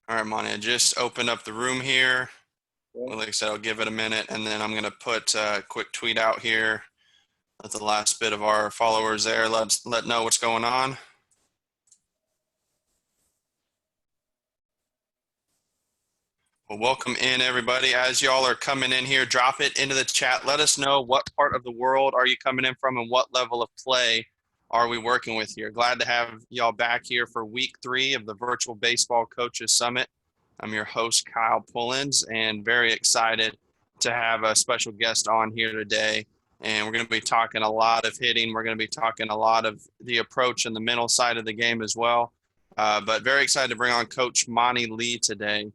All right, Monte, I just opened up the room here. Yeah. Well, like I said, I'll give it a minute, and then I'm going to put a quick tweet out here. Let the last bit of our followers there let know what's going on. Well, welcome in, everybody. As y'all are coming in here, drop it into the chat. Let us know what part of the world are you coming in from and what level of play are we working with here. Glad to have y'all back here for week 3 of the Virtual Baseball Coaches Summit. I'm your host, Kyle Pullins, and very excited to have a special guest on here today. And we're going to be talking a lot of hitting. We're going to be talking a lot of the approach and the mental side of the game as well. But very excited to bring on Coach Montee Lee today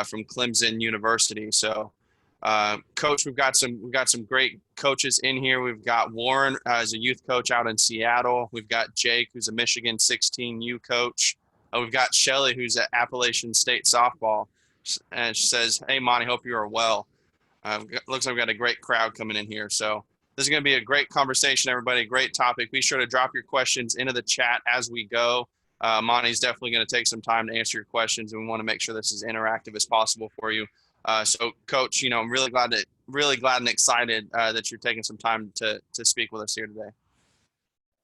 from Clemson University. So, Coach, we've got some great coaches in here. We've got Warren as a youth coach out in Seattle. We've got Jake, who's a Michigan 16U coach. We've got Shelly, who's at Appalachian State softball, and she says, "Hey, Monty, hope you are well." Looks like we've got a great crowd coming in here. So this is going to be a great conversation, everybody. Great topic. Be sure to drop your questions into the chat as we go. Monty's definitely going to take some time to answer your questions, and we want to make sure this is interactive as possible for you. So, Coach, I'm really glad and excited that you're taking some time to speak with us here today.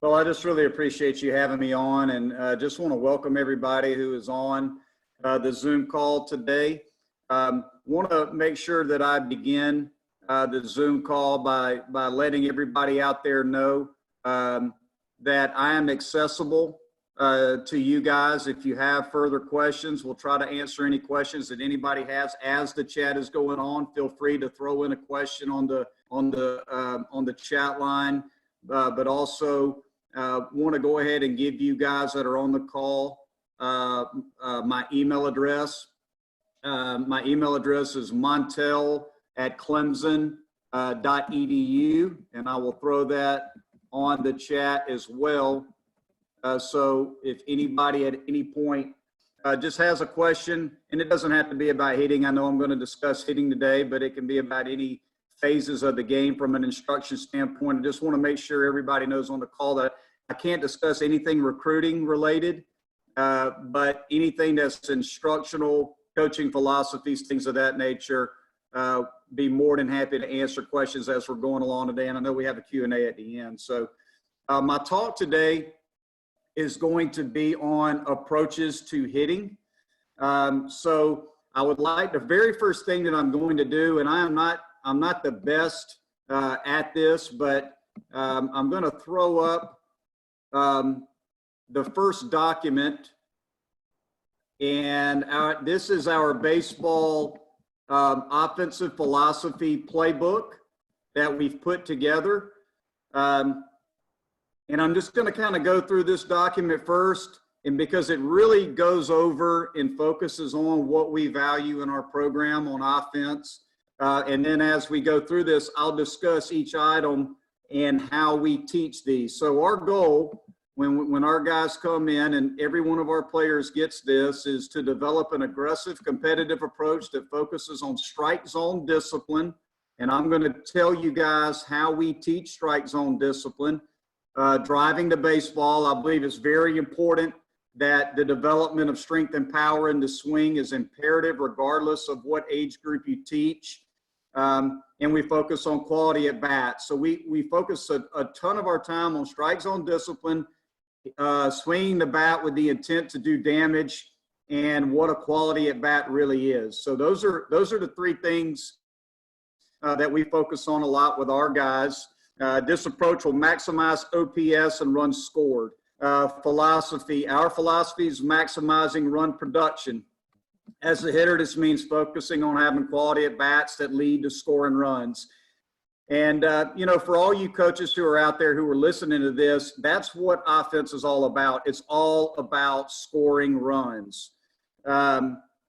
Well, I just really appreciate you having me on, and just want to welcome everybody who is on the Zoom call today. Want to make sure that I begin the Zoom call by letting everybody out there know that I am accessible to you guys. If you have further questions, we'll try to answer any questions that anybody has as the chat is going on. Feel free to throw in a question on the chat line, but also want to go ahead and give you guys that are on the call my email address. My email address is montel@clemson.edu, and I will throw that on the chat as well. So if anybody at any point just has a question, and it doesn't have to be about hitting. I know I'm going to discuss hitting today, but it can be about any phases of the game from an instruction standpoint. I just want to make sure everybody knows on the call that I can't discuss anything recruiting related, but anything that's instructional, coaching philosophies, things of that nature, be more than happy to answer questions as we're going along today. And I know we have a Q&A at the end. So my talk today is going to be on approaches to hitting. So I would like, the very first thing that I'm going to do, and I'm not the best at this, but I'm going to throw up the first document, and this is our baseball offensive philosophy playbook that we've put together. And I'm just going to kind of go through this document first, and because it really goes over and focuses on what we value in our program on offense. And then as we go through this, I'll discuss each item and how we teach these. So our goal when our guys come in, and every one of our players gets this, is to develop an aggressive, competitive approach that focuses on strike zone discipline. And I'm going to tell you guys how we teach strike zone discipline. Driving the baseball, I believe it's very important that the development of strength and power in the swing is imperative regardless of what age group you teach. And we focus on quality at bat. So we focus a ton of our time on strike zone discipline, swinging the bat with the intent to do damage, and what a quality at bat really is. So those are the three things that we focus on a lot with our guys. This approach will maximize OPS and runs scored. Our philosophy is maximizing run production. As a hitter, this means focusing on having quality at bats that lead to scoring runs. And, for all you coaches who are out there who are listening to this, that's what offense is all about. It's all about scoring runs.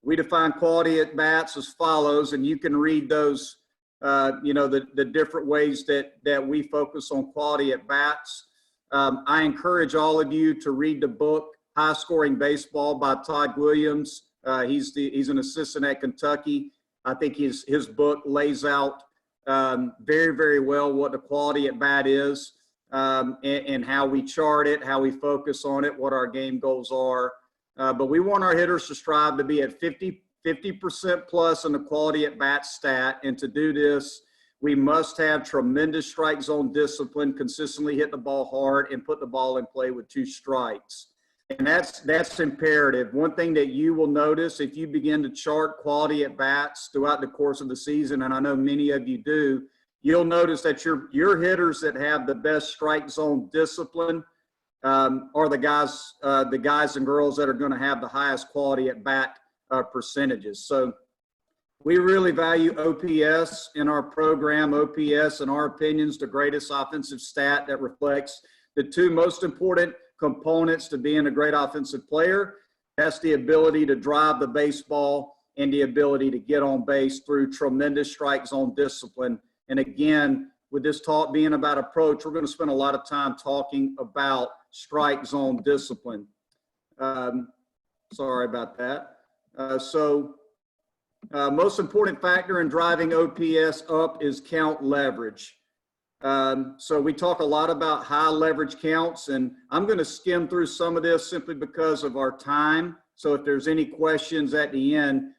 We define quality at bats as follows, and you can read those the different ways that we focus on quality at bats. I encourage all of you to read the book, High Scoring Baseball by Todd Williams. He's an assistant at Kentucky. I think his book lays out very, very well what the quality at bat is, and how we chart it, how we focus on it, what our game goals are. but we want our hitters to strive to be at 50% plus in the quality at bat stat. And to do this, we must have tremendous strike zone discipline, consistently hit the ball hard, and put the ball in play with 2 strikes. And that's imperative. One thing that you will notice if you begin to chart quality at bats throughout the course of the season, and I know many of you do, you'll notice that your hitters that have the best strike zone discipline are the guys and girls that are going to have the highest quality at bat percentages. So we really value OPS in our program. OPS, in our opinion, is the greatest offensive stat that reflects the 2 most important components to being a great offensive player. That's the ability to drive the baseball and the ability to get on base through tremendous strike zone discipline. And again, with this talk being about approach, we're going to spend a lot of time talking about strike zone discipline. Sorry about that. Most important factor in driving OPS up is count leverage. So we talk a lot about high leverage counts, and I'm going to skim through some of this simply because of our time. So if there's any questions at the end,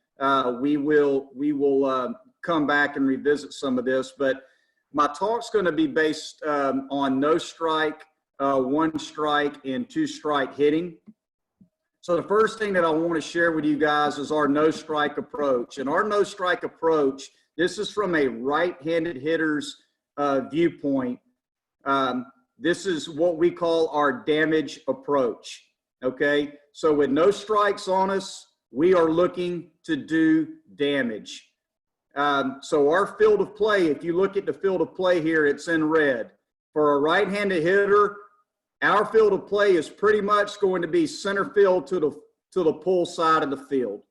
we will come back and revisit some of this. But my talk's going to be based on no strike, 1 strike, and 2 strike hitting. So the first thing that I want to share with you guys is our no strike approach. And our no strike approach, this is from a right-handed hitter's viewpoint. This is what we call our damage approach. Okay, so with no strikes on us, we are looking to do damage. So our field of play, if you look at the field of play here, it's in red. For a right-handed hitter, our field of play is pretty much going to be center field to the pull side of the field.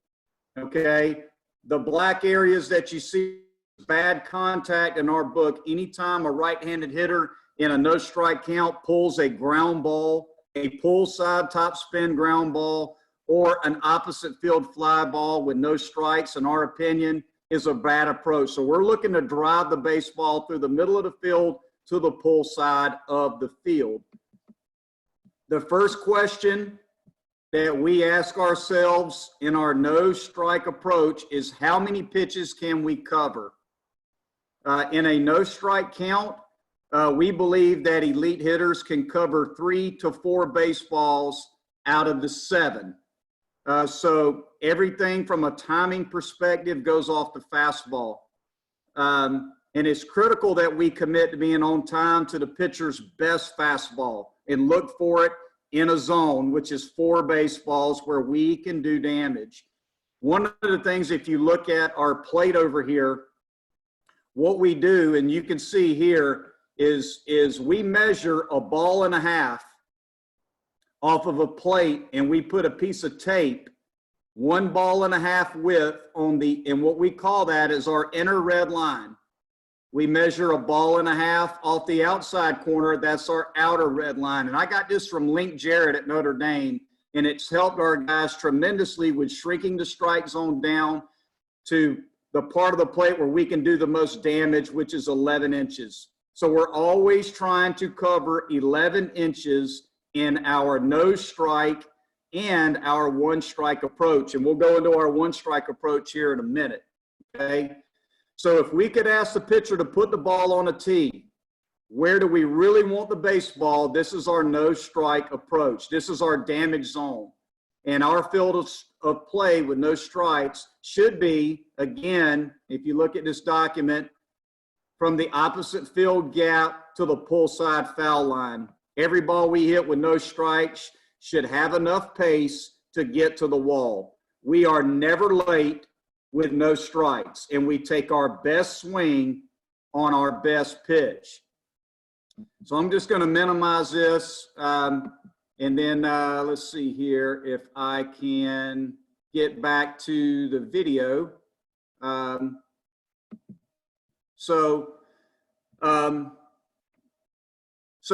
Okay, the black areas that you see, bad contact in our book. Anytime a right-handed hitter in a no strike count pulls a ground ball, a pull side top spin ground ball, or an opposite field fly ball with no strikes, in our opinion, is a bad approach. So we're looking to drive the baseball through the middle of the field to the pull side of the field. The first question that we ask ourselves in our no strike approach is how many pitches can we cover? In a no strike count, we believe that elite hitters can cover 3 to 4 baseballs out of the 7. So everything from a timing perspective goes off the fastball. And it's critical that we commit to being on time to the pitcher's best fastball and look for it in a zone, which is 4 baseballs where we can do damage. One of the things, if you look at our plate over here, what we do, and you can see here, is we measure a ball and a half off of a plate, and we put a piece of tape 1 ball and a half width on the, and what we call that is our inner red line. We measure a ball and a half off the outside corner. That's our outer red line. And I got this from Link Jarrett at Notre Dame, and it's helped our guys tremendously with shrinking the strike zone down to the part of the plate where we can do the most damage, which is 11 inches. So we're always trying to cover 11 inches in our no strike and our 1 strike approach. And we'll go into our 1 strike approach here in a minute, okay? So if we could ask the pitcher to put the ball on a tee, where do we really want the baseball? This is our no strike approach. This is our damage zone. And our field of play with no strikes should be, again, if you look at this document, from the opposite field gap to the pull side foul line. Every ball we hit with no strikes should have enough pace to get to the wall. We are never late with no strikes, and we take our best swing on our best pitch. So I'm just going to minimize this, and then let's see here if I can get back to the video. So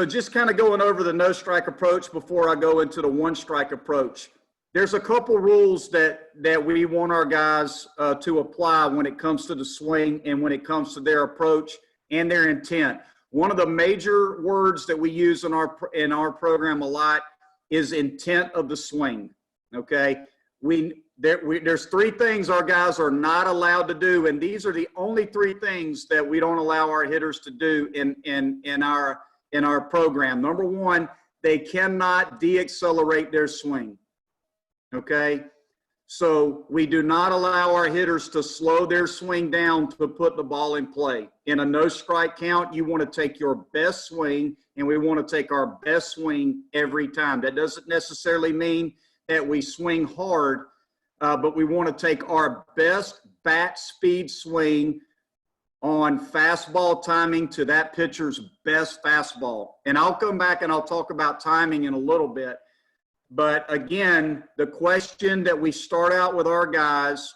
just kind of going over the no strike approach before I go into the 1 strike approach. There's a couple rules that we want our guys to apply when it comes to the swing and when it comes to their approach and their intent. One of the major words that we use in our program a lot is intent of the swing. Okay, there's three things our guys are not allowed to do, and these are the only three things that we don't allow our hitters to do in our program. Number one, they cannot deaccelerate their swing. Okay, so we do not allow our hitters to slow their swing down to put the ball in play. In a no strike count, you want to take your best swing, and we want to take our best swing every time. That doesn't necessarily mean that we swing hard, but we want to take our best bat speed swing on fastball timing to that pitcher's best fastball. And I'll come back and I'll talk about timing in a little bit. But again, the question that we start out with our guys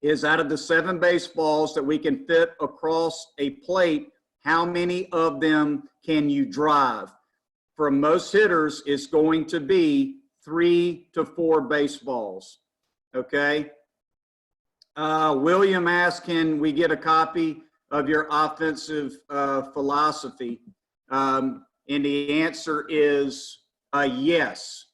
is, out of the 7 baseballs that we can fit across a plate, how many of them can you drive? For most hitters, it's going to be 3 to 4 baseballs. Okay. William asked, can we get a copy of your offensive philosophy? And the answer is yes.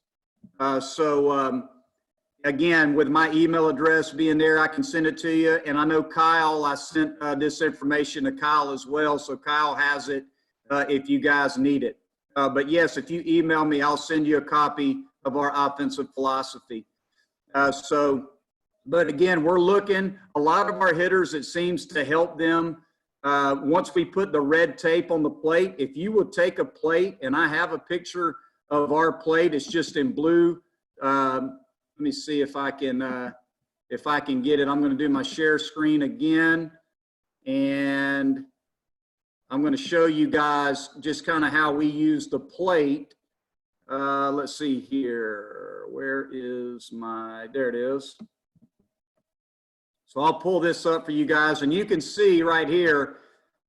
Again, with my email address being there, I can send it to you. And I know Kyle, I sent this information to Kyle as well. So Kyle has it if you guys need it. But yes, if you email me, I'll send you a copy of our offensive philosophy. But again, we're looking, a lot of our hitters, it seems to help them once we put the red tape on the plate. If you will take a plate, and I have a picture of our plate, it's just in blue. Let me see if I can get it. I'm going to do my share screen again, and I'm going to show you guys just kind of how we use the plate. Let's see here. Where is there it is. So I'll pull this up for you guys, and you can see right here,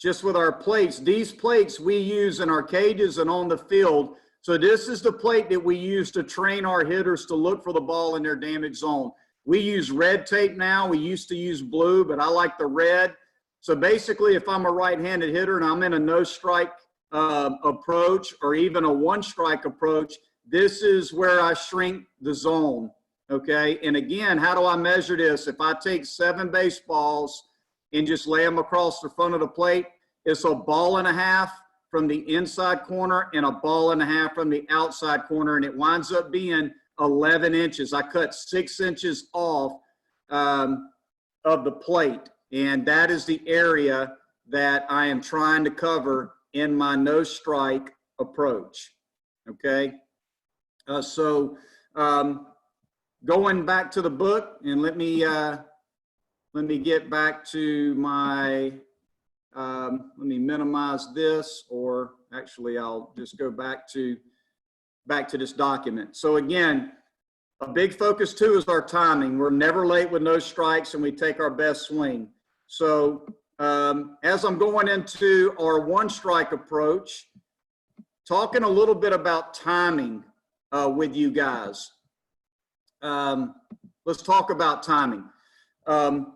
just with our plates, these plates we use in our cages and on the field. So this is the plate that we use to train our hitters to look for the ball in their damage zone. We use red tape now. We used to use blue, but I like the red. So basically, if I'm a right-handed hitter and I'm in a no-strike approach, or even a one-strike approach, this is where I shrink the zone. Okay, and again, how do I measure this? If I take 7 baseballs and just lay them across the front of the plate, it's a ball and a half from the inside corner and a ball and a half from the outside corner, and it winds up being 11 inches. I cut 6 inches off of the plate, and that is the area that I am trying to cover in my no strike approach. Okay, going back to the book, and let me get back to my, let me minimize this, or actually I'll just go back to this document. So again, a big focus too is our timing. We're never late with no strikes, and we take our best swing. So as I'm going into our one strike approach, talking a little bit about timing with you guys. Let's talk about timing. And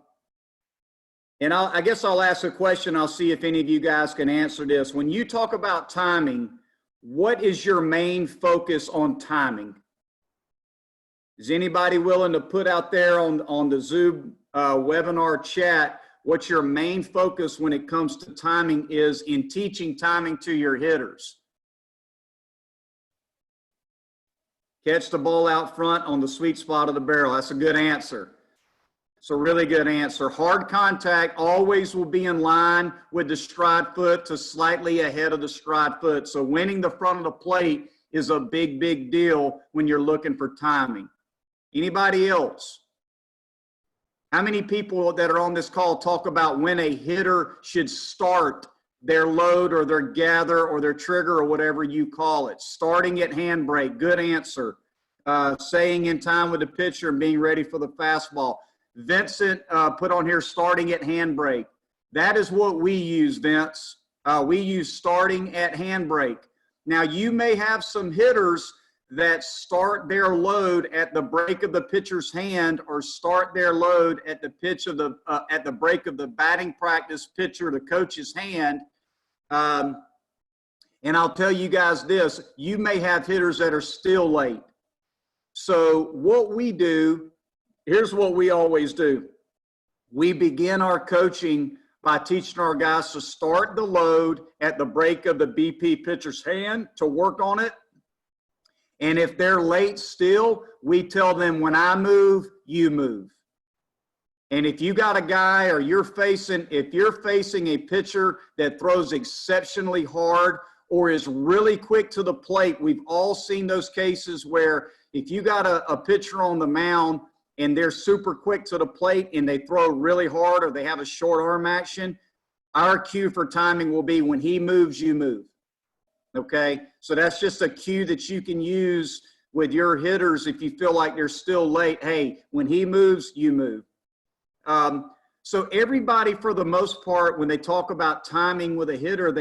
I guess I'll ask a question. I'll see if any of you guys can answer this. When you talk about timing, what is your main focus on timing? Is anybody willing to put out there on the Zoom webinar chat what your main focus when it comes to timing is in teaching timing to your hitters? Catch the ball out front on the sweet spot of the barrel. That's a good answer. It's a really good answer. Hard contact always will be in line with the stride foot to slightly ahead of the stride foot. So winning the front of the plate is a big, big deal when you're looking for timing. Anybody else? How many people that are on this call talk about when a hitter should start their load or their gather or their trigger or whatever you call it? Starting at handbrake, good answer. Saying in time with the pitcher and being ready for the fastball. Vincent put on here starting at handbrake. That is what we use, Vince. We use starting at handbrake. Now, you may have some hitters that start their load at the break of the pitcher's hand, or start their load at the pitch of the at the break of the batting practice pitcher, the coach's hand. And I'll tell you guys this: you may have hitters that are still late. So what we do, here's what we always do. We begin our coaching by teaching our guys to start the load at the break of the BP pitcher's hand to work on it. And if they're late still, we tell them, when I move, you move. And if you got a guy or if you're facing a pitcher that throws exceptionally hard or is really quick to the plate, we've all seen those cases where if you got a pitcher on the mound and they're super quick to the plate and they throw really hard or they have a short arm action, our cue for timing will be when he moves, you move. Okay, so that's just a cue that you can use with your hitters if you feel like they're still late. Hey, when he moves, you move. So everybody, for the most part, when they talk about timing with a hitter,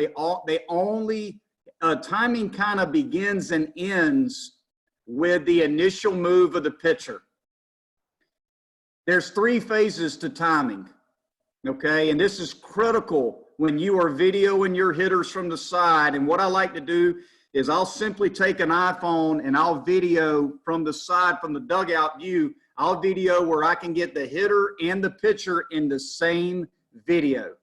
timing kind of begins and ends with the initial move of the pitcher. There's 3 phases to timing, okay? And this is critical when you are videoing your hitters from the side. And what I like to do is I'll simply take an iPhone and I'll video from the side, from the dugout view. I'll video where I can get the hitter and the pitcher in the same video,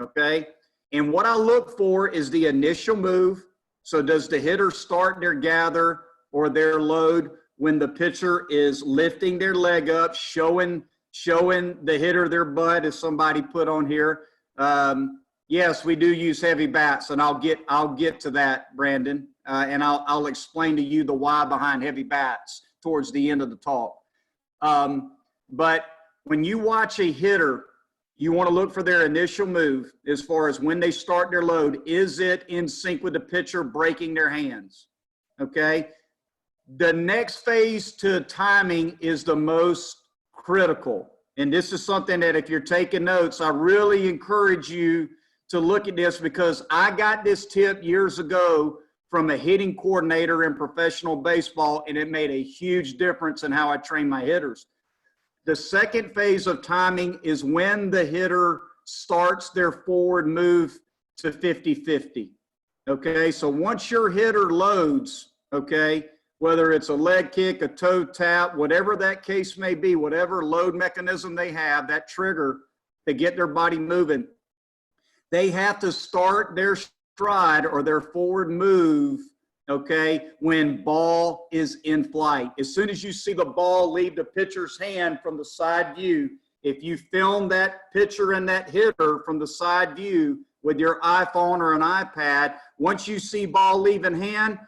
okay? And what I look for is the initial move. So does the hitter start their gather or their load when the pitcher is lifting their leg up, showing the hitter their butt, as somebody put on here? Yes, we do use heavy bats, and I'll get to that, Brandon, and I'll explain to you the why behind heavy bats towards the end of the talk. But when you watch a hitter, you want to look for their initial move as far as when they start their load. Is it in sync with the pitcher breaking their hands? Okay. The next phase to timing is the most critical. And this is something that if you're taking notes, I really encourage you to look at this, because I got this tip years ago from a hitting coordinator in professional baseball, and it made a huge difference in how I train my hitters. The second phase of timing is when the hitter starts their forward move to 50-50. Okay, so once your hitter loads, okay, whether it's a leg kick, a toe tap, whatever that case may be, whatever load mechanism they have, that trigger to get their body moving, they have to start their stride or their forward move, okay, when ball is in flight. As soon as you see the ball leave the pitcher's hand from the side view, if you film that pitcher and that hitter from the side view with your iPhone or an iPad, once you see ball leaving hand,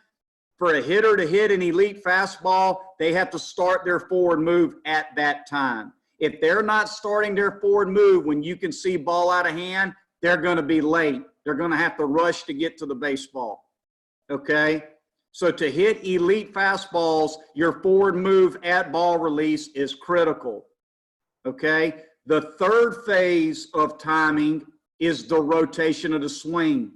for a hitter to hit an elite fastball, they have to start their forward move at that time. If they're not starting their forward move when you can see ball out of hand, they're going to be late. They're going to have to rush to get to the baseball, okay? So to hit elite fastballs, your forward move at ball release is critical, okay? The third phase of timing is the rotation of the swing.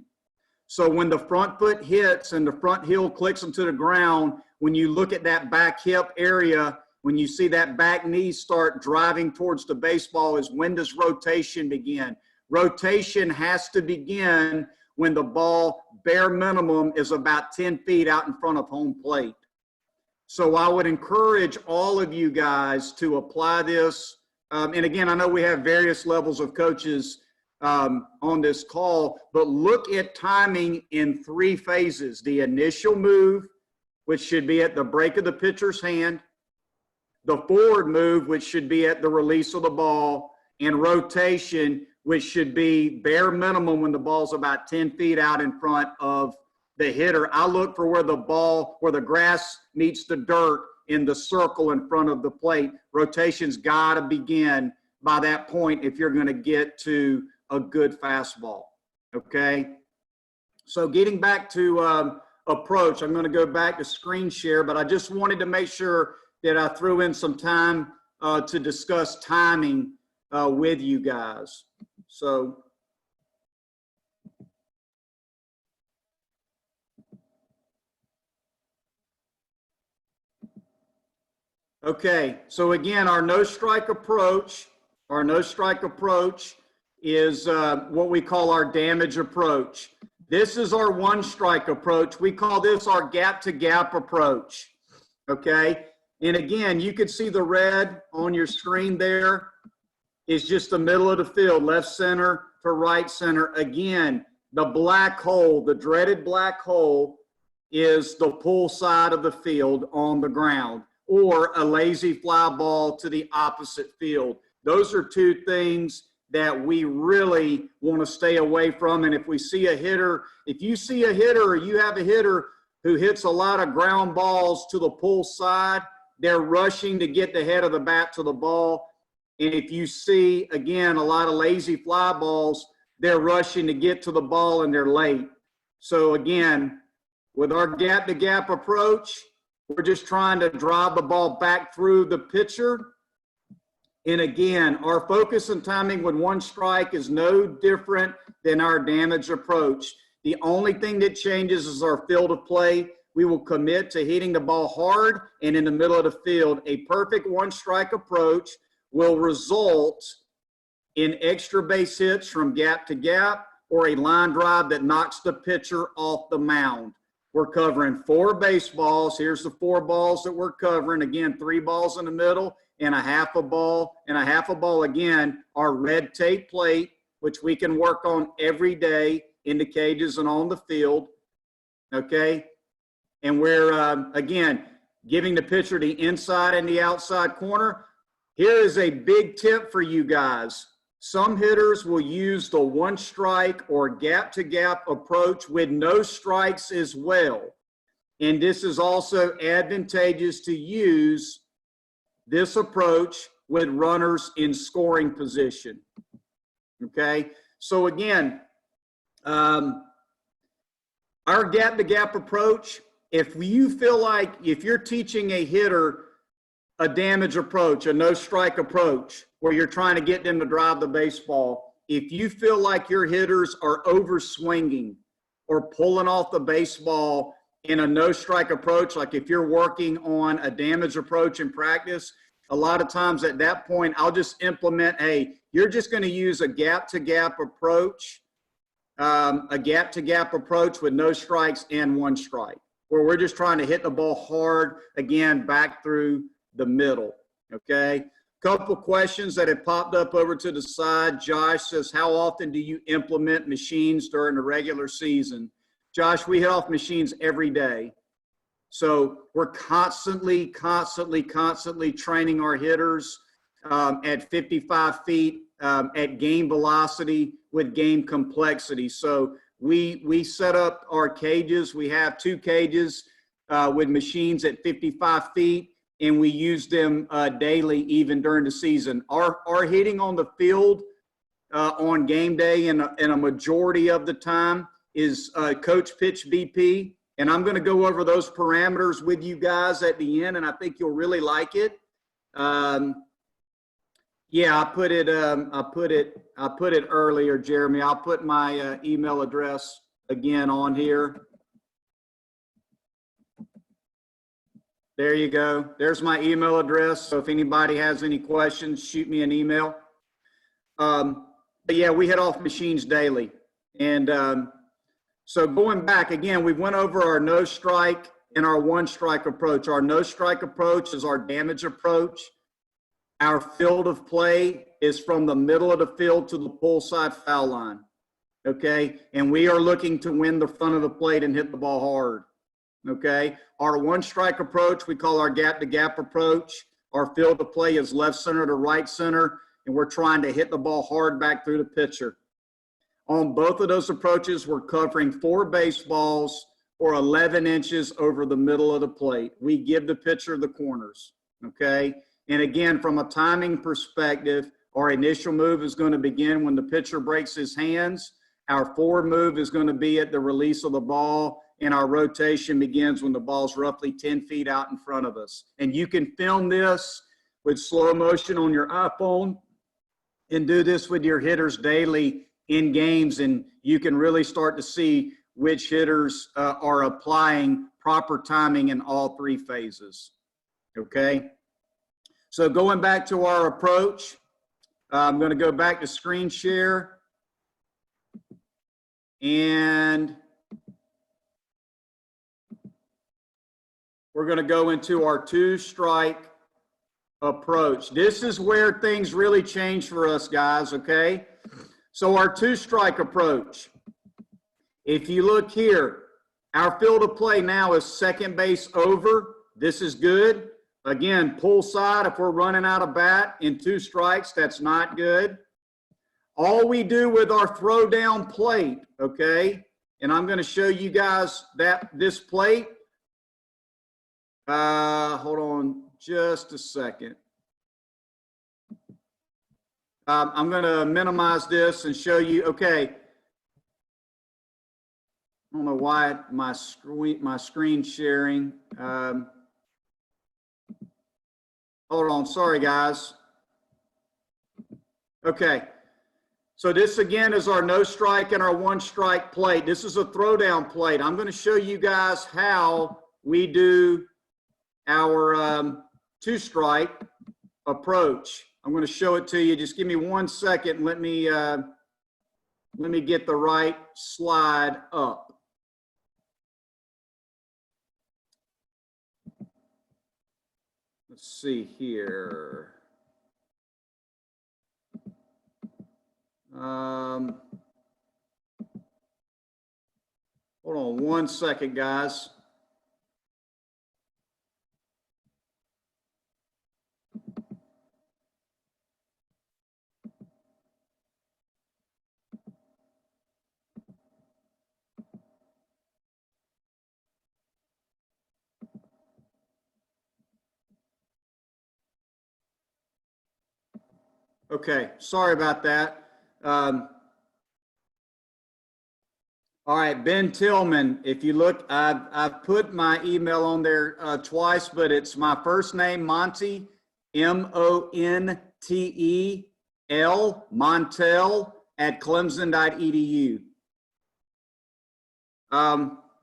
So when the front foot hits and the front heel clicks into the ground, when you look at that back hip area, when you see that back knee start driving towards the baseball, is when does rotation begin? Rotation has to begin when the ball, bare minimum, is about 10 feet out in front of home plate. So I would encourage all of you guys to apply this. And again, I know we have various levels of coaches on this call, but look at timing in 3 phases: the initial move, which should be at the break of the pitcher's hand, the forward move, which should be at the release of the ball, and rotation, which should be bare minimum when the ball's about 10 feet out in front of the hitter. I look for where the grass meets the dirt in the circle in front of the plate. Rotation's got to begin by that point if you're going to get to a good fastball, okay? So getting back to approach, I'm going to go back to screen share, but I just wanted to make sure that I threw in some time to discuss timing with you guys. So okay, so again, our no strike approach is what we call our damage approach. This is our one strike approach. We call this our gap to gap approach. Okay, And again, you can see the red on your screen there is just the middle of the field, left center to right center. Again, the black hole, the dreaded black hole, is the pull side of the field on the ground, or a lazy fly ball to the opposite field. Those are two things that we really want to stay away from. And if we see a hitter, if you see a hitter or you have a hitter who hits a lot of ground balls to the pull side, they're rushing to get the head of the bat to the ball. And if you see, again, a lot of lazy fly balls, they're rushing to get to the ball and they're late. So again, with our gap-to-gap approach, we're just trying to drive the ball back through the pitcher. And again, our focus and timing with one strike is no different than our damage approach. The only thing that changes is our field of play. We will commit to hitting the ball hard and in the middle of the field. A perfect one strike approach will result in extra base hits from gap to gap or a line drive that knocks the pitcher off the mound. We're covering 4 baseballs. Here's the 4 balls that we're covering. Again, 3 balls in the middle and a half a ball. And a half a ball, again, our red tape plate, which we can work on every day in the cages and on the field. Okay? And we're, again, giving the pitcher the inside and the outside corner. Here is a big tip for you guys. Some hitters will use the one strike or gap-to-gap approach with no strikes as well. And this is also advantageous to use this approach with runners in scoring position. Okay? So again, our gap-to-gap approach, if you feel like if you're teaching a hitter a damage approach, a no-strike approach, where you're trying to get them to drive the baseball, if you feel like your hitters are over-swinging or pulling off the baseball in a no-strike approach, like if you're working on a damage approach in practice, a lot of times at that point, I'll just implement, hey, you're just going to use a gap-to-gap approach, with no strikes and one strike, where we're just trying to hit the ball hard, again, back through the middle. Okay? Couple questions that have popped up over to the side. Josh says, how often do you implement machines during the regular season? Josh, we hit off machines every day. So we're constantly training our hitters at 55 feet at game velocity with game complexity. So we set up our cages. We have 2 cages with machines at 55 feet. And we use them daily, even during the season. Our hitting on the field on game day and a majority of the time is coach pitch BP. And I'm going to go over those parameters with you guys at the end, and I think you'll really like it. Yeah, I put it earlier, Jeremy. I'll put my email address again on here. There you go. There's my email address. So if anybody has any questions, shoot me an email. But yeah, we hit off machines daily. And so going back again, we went over our no strike and our one strike approach. Our no strike approach is our damage approach. Our field of play is from the middle of the field to the pull side foul line. Okay. And we are looking to win the front of the plate and hit the ball hard. Okay, our one strike approach, we call our gap-to-gap approach. Our field of play is left center to right center, and we're trying to hit the ball hard back through the pitcher. On both of those approaches, we're covering 4 baseballs or 11 inches over the middle of the plate. We give the pitcher the corners, okay? And again, from a timing perspective, our initial move is going to begin when the pitcher breaks his hands. Our forward move is going to be at the release of the ball. And our rotation begins when the ball's roughly 10 feet out in front of us. And you can film this with slow motion on your iPhone and do this with your hitters daily in games, and you can really start to see which hitters are applying proper timing in all 3 phases. Okay? So going back to our approach, I'm going to go back to screen share. And we're going to go into our two-strike approach. This is where things really change for us, guys, okay? So our two-strike approach. If you look here, our field of play now is second base over. This is good. Again, pull side, if we're running out of bat in two strikes, that's not good. All we do with our throw down plate, okay, and I'm going to show you guys this plate. Hold on just a second. I'm going to minimize this and show you, okay. I don't know why my screen sharing. Hold on, sorry guys. Okay, so this again is our no strike and our one strike plate. This is a throwdown plate. I'm going to show you guys how we do our two strike approach. I'm going to show it to you. Just give me 1 second and let me get the right slide up. Let's see here. Hold on 1 second, guys. Okay, sorry about that. All right, Ben Tillman, if you look, I've put my email on there twice, but it's my first name, Monte, M-O-N-T-E-L, Montel at clemson.edu.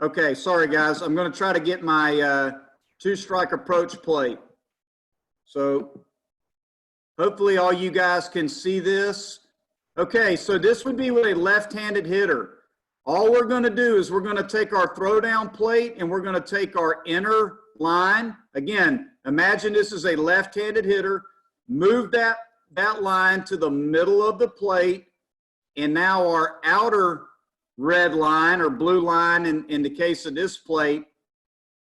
Okay, sorry guys, I'm gonna try to get my two-strike approach plate. So hopefully all you guys can see this. Okay, so this would be with a left-handed hitter. All we're going to do is we're going to take our throwdown plate and we're going to take our inner line. Again, imagine this is a left-handed hitter. Move that line to the middle of the plate, and now our outer red line or blue line in the case of this plate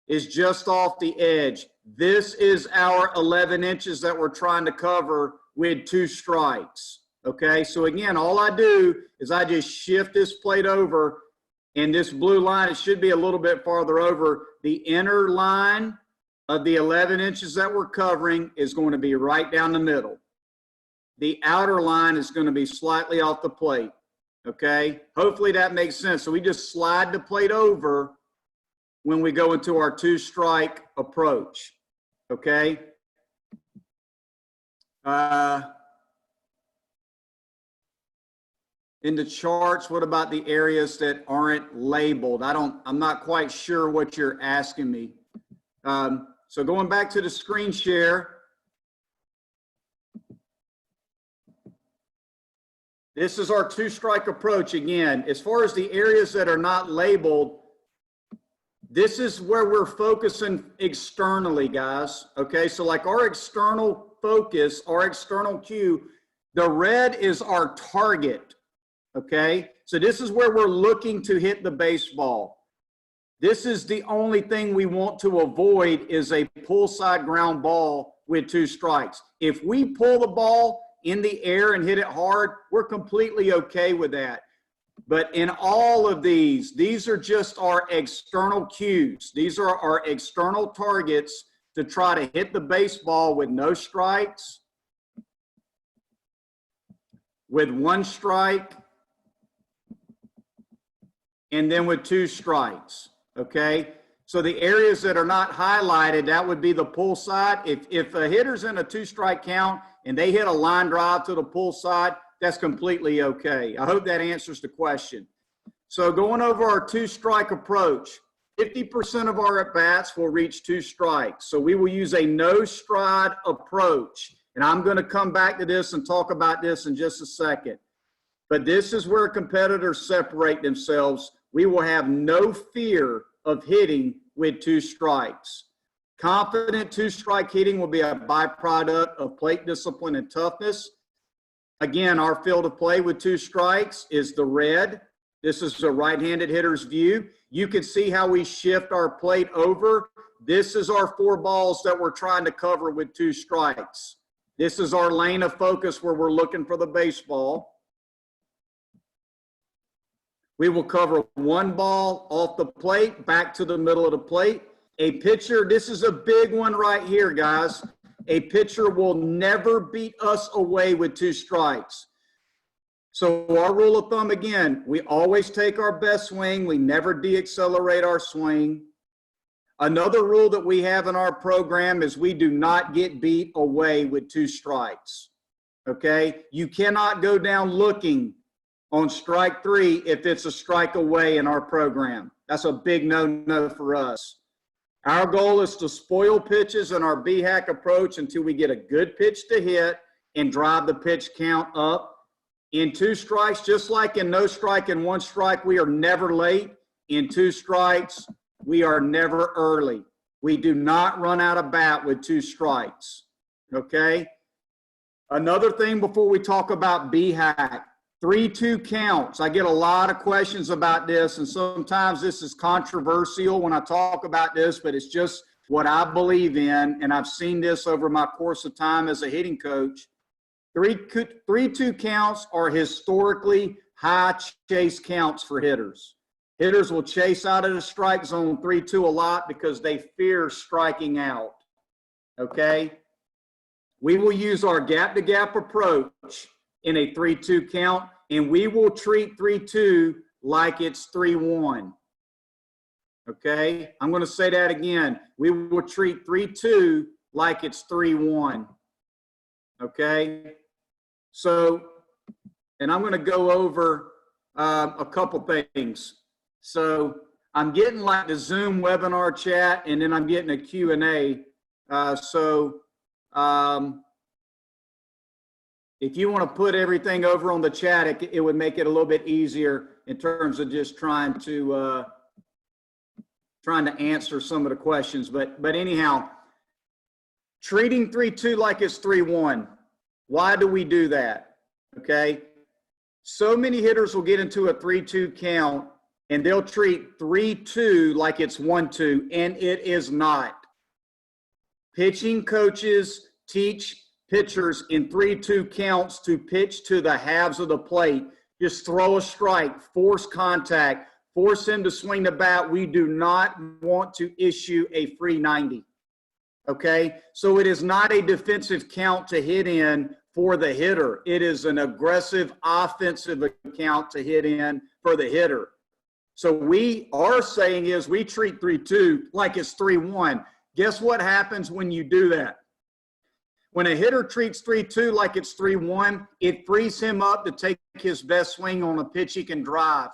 is just off the edge. This is our 11 inches that we're trying to cover with two strikes. Okay, so again, all I do is I just shift this plate over, and this blue line, it should be a little bit farther over. The inner line of the 11 inches that we're covering is going to be right down the middle. The outer line is going to be slightly off the plate. Okay, hopefully that makes sense. So we just slide the plate over when we go into our two-strike approach. Okay. In the charts, what about the areas that aren't labeled? I'm not quite sure what you're asking me. So going back to the screen share, this is our two-strike approach again. As far as the areas that are not labeled, this is where we're focusing externally, guys. Okay, so like our external focus, our external cue, the red is our target. Okay, so this is where we're looking to hit the baseball. This is the only thing we want to avoid is a pull side ground ball with two strikes. If we pull the ball in the air and hit it hard, we're completely okay with that. But in all of these are just our external cues. These are our external targets to try to hit the baseball with no strikes, with one strike, and then with two strikes, okay? So the areas that are not highlighted, that would be the pull side. If a hitter's in a two-strike count and they hit a line drive to the pull side, that's completely okay. I hope that answers the question. So going over our two-strike approach, 50% of our at-bats will reach two strikes. So we will use a no-stride approach. And I'm going to come back to this and talk about this in just a second. But this is where competitors separate themselves. We will have no fear of hitting with two strikes. Confident two-strike hitting will be a byproduct of plate discipline and toughness. Again, our field of play with two strikes is the red. This is a right-handed hitter's view. You can see how we shift our plate over. This is our 4 balls that we're trying to cover with two strikes. This is our lane of focus where we're looking for the baseball. We will cover 1 ball off the plate, back to the middle of the plate. A pitcher, this is a big one right here, guys. A pitcher will never beat us away with two strikes. So our rule of thumb, again, we always take our best swing. We never deaccelerate our swing. Another rule that we have in our program is we do not get beat away with two strikes, okay? You cannot go down looking on strike 3 if it's a strike away in our program. That's a big no-no for us. Our goal is to spoil pitches in our B-hack approach until we get a good pitch to hit and drive the pitch count up. In two strikes, just like in no strike and one strike, we are never late. In two strikes, we are never early. We do not run out of bat with two strikes, okay? Another thing before we talk about B-hack, 3-2 counts. I get a lot of questions about this, and sometimes this is controversial when I talk about this, but it's just what I believe in, and I've seen this over my course of time as a hitting coach. 3-2 counts are historically high chase counts for hitters. Hitters will chase out of the strike zone 3-2 a lot because they fear striking out, okay? We will use our gap-to-gap approach in a 3-2 count, and we will treat 3-2 like it's 3-1, okay? I'm going to say that again. We will treat 3-2 like it's 3-1, okay? So, and I'm going to go over a couple things. So I'm getting like the Zoom webinar chat, and then I'm getting a Q&A. If you want to put everything over on the chat, it would make it a little bit easier in terms of just trying to answer some of the questions. But anyhow, treating 3-2 like it's 3-1. Why do we do that? Okay. So many hitters will get into a 3-2 count and they'll treat 3-2 like it's 1-2, and it is not. Pitching coaches teach pitchers in 3-2 counts to pitch to the halves of the plate. Just throw a strike, force contact, force him to swing the bat. We do not want to issue a free 90. Okay? So it is not a defensive count to hit in for the hitter. It is an aggressive offensive account to hit in for the hitter. So our saying is we treat 3-2 like it's 3-1. Guess what happens when you do that? When a hitter treats 3-2 like it's 3-1, it frees him up to take his best swing on a pitch he can drive.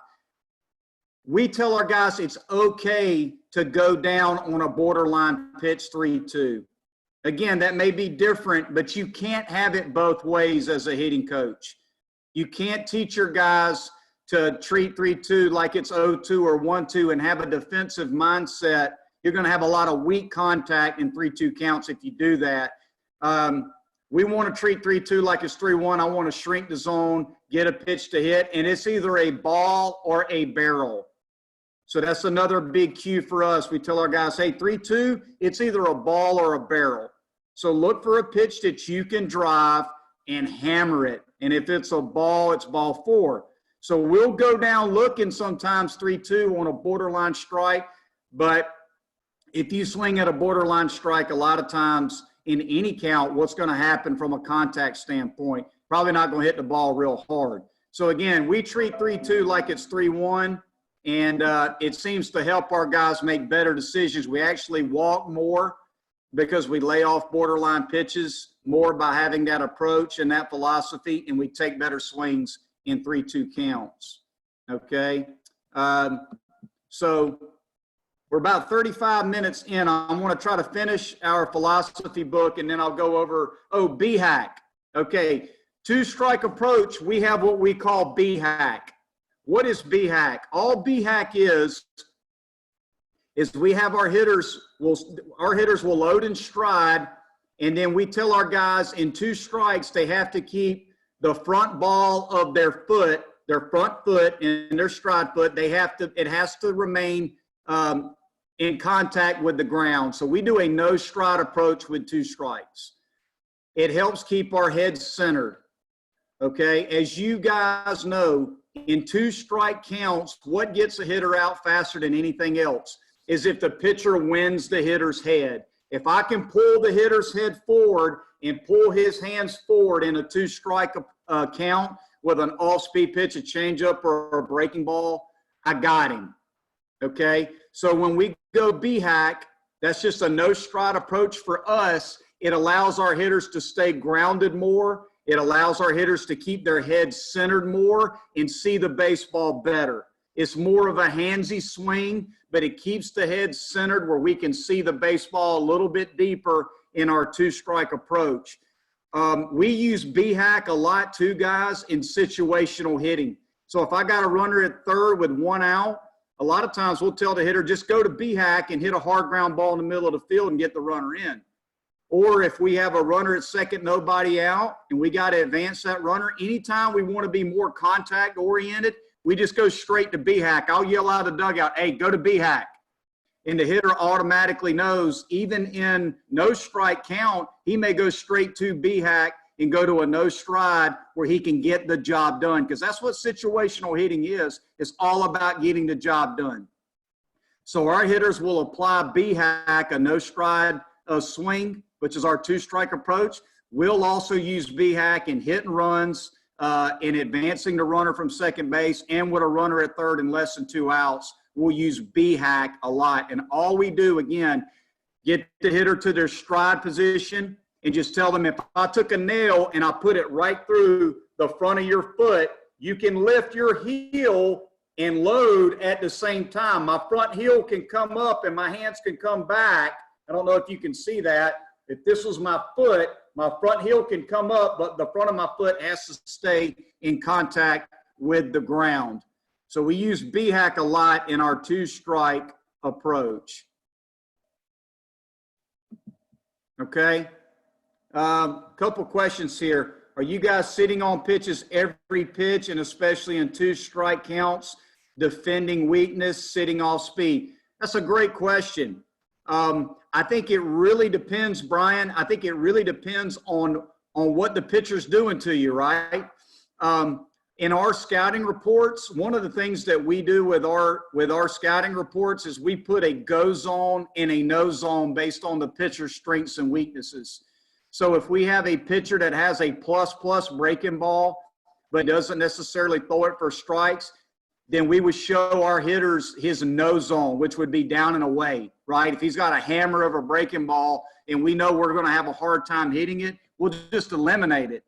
We tell our guys it's okay to go down on a borderline pitch 3-2. Again, that may be different, but you can't have it both ways as a hitting coach. You can't teach your guys to treat 3-2 like it's 0-2 or 1-2 and have a defensive mindset. You're going to have a lot of weak contact in 3-2 counts if you do that. We want to treat 3-2 like it's 3-1. I want to shrink the zone, get a pitch to hit, and it's either a ball or a barrel. So that's another big cue for us. We tell our guys, hey, 3-2, it's either a ball or a barrel. So look for a pitch that you can drive and hammer it. And if it's a ball, it's ball 4. So we'll go down looking sometimes 3-2 on a borderline strike, but if you swing at a borderline strike, a lot of times in any count, what's going to happen from a contact standpoint? Probably not going to hit the ball real hard. So again, we treat 3-2 like it's 3-1, and it seems to help our guys make better decisions. We actually walk more because we lay off borderline pitches more by having that approach and that philosophy, and we take better swings in 3-2 counts, okay? So we're about 35 minutes in. I want to try to finish our philosophy book, and then I'll go over, B-hack. Okay, two-strike approach, we have what we call B-hack. What is B-hack? All B-hack is is we have our hitters will load and stride, and then we tell our guys in 2 strikes they have to keep the front ball of their front foot and their stride foot. It has to remain in contact with the ground. So we do a no stride approach with 2 strikes. It helps keep our heads centered. Okay, as you guys know, in 2 strike counts, what gets a hitter out faster than anything else is if the pitcher wins the hitter's head. If I can pull the hitter's head forward and pull his hands forward in a 2 strike count with an off-speed pitch, a changeup, or a breaking ball, I got him. Okay, so when we go B-hack, that's just a no stride approach for us. It allows our hitters to stay grounded more. It allows our hitters to keep their heads centered more and see the baseball better. It's more of a handsy swing, but it keeps the head centered where we can see the baseball a little bit deeper in our 2 strike approach. We use B-hack a lot too, guys, in situational hitting. So if I got a runner at third with 1 out, a lot of times we'll tell the hitter, just go to B-hack and hit a hard ground ball in the middle of the field and get the runner in. Or if we have a runner at second, nobody out, and we got to advance that runner, anytime we want to be more contact oriented, we just go straight to B-hack. I'll yell out of the dugout, hey, go to B-hack. And the hitter automatically knows, even in no strike count, he may go straight to B-hack and go to a no stride where he can get the job done. Because that's what situational hitting is. It's all about getting the job done. So our hitters will apply B-hack, a no stride swing, which is our 2 strike approach. We'll also use B-hack in hit and runs, in advancing the runner from second base, and with a runner at third and less than 2 outs. We'll use B-hack a lot. And all we do, again, get the hitter to their stride position and just tell them, if I took a nail and I put it right through the front of your foot, you can lift your heel and load at the same time. My front heel can come up and my hands can come back. I don't know if you can see that. If this was my foot, my front heel can come up, but the front of my foot has to stay in contact with the ground. So we use B-hack a lot in our 2 strike approach. Okay. Couple questions here. Are you guys sitting on pitches every pitch, and especially in 2 strike counts, defending weakness, sitting off speed? That's a great question. I think it really depends, Brian. I think it really depends on what the pitcher's doing to you, right? In our scouting reports, one of the things that we do with our scouting reports is we put a go zone and a no zone based on the pitcher's strengths and weaknesses. So if we have a pitcher that has a plus breaking ball, but doesn't necessarily throw it for strikes, then we would show our hitters his no zone, which would be down and away, right? If he's got a hammer of a breaking ball and we know we're going to have a hard time hitting it, we'll just eliminate it.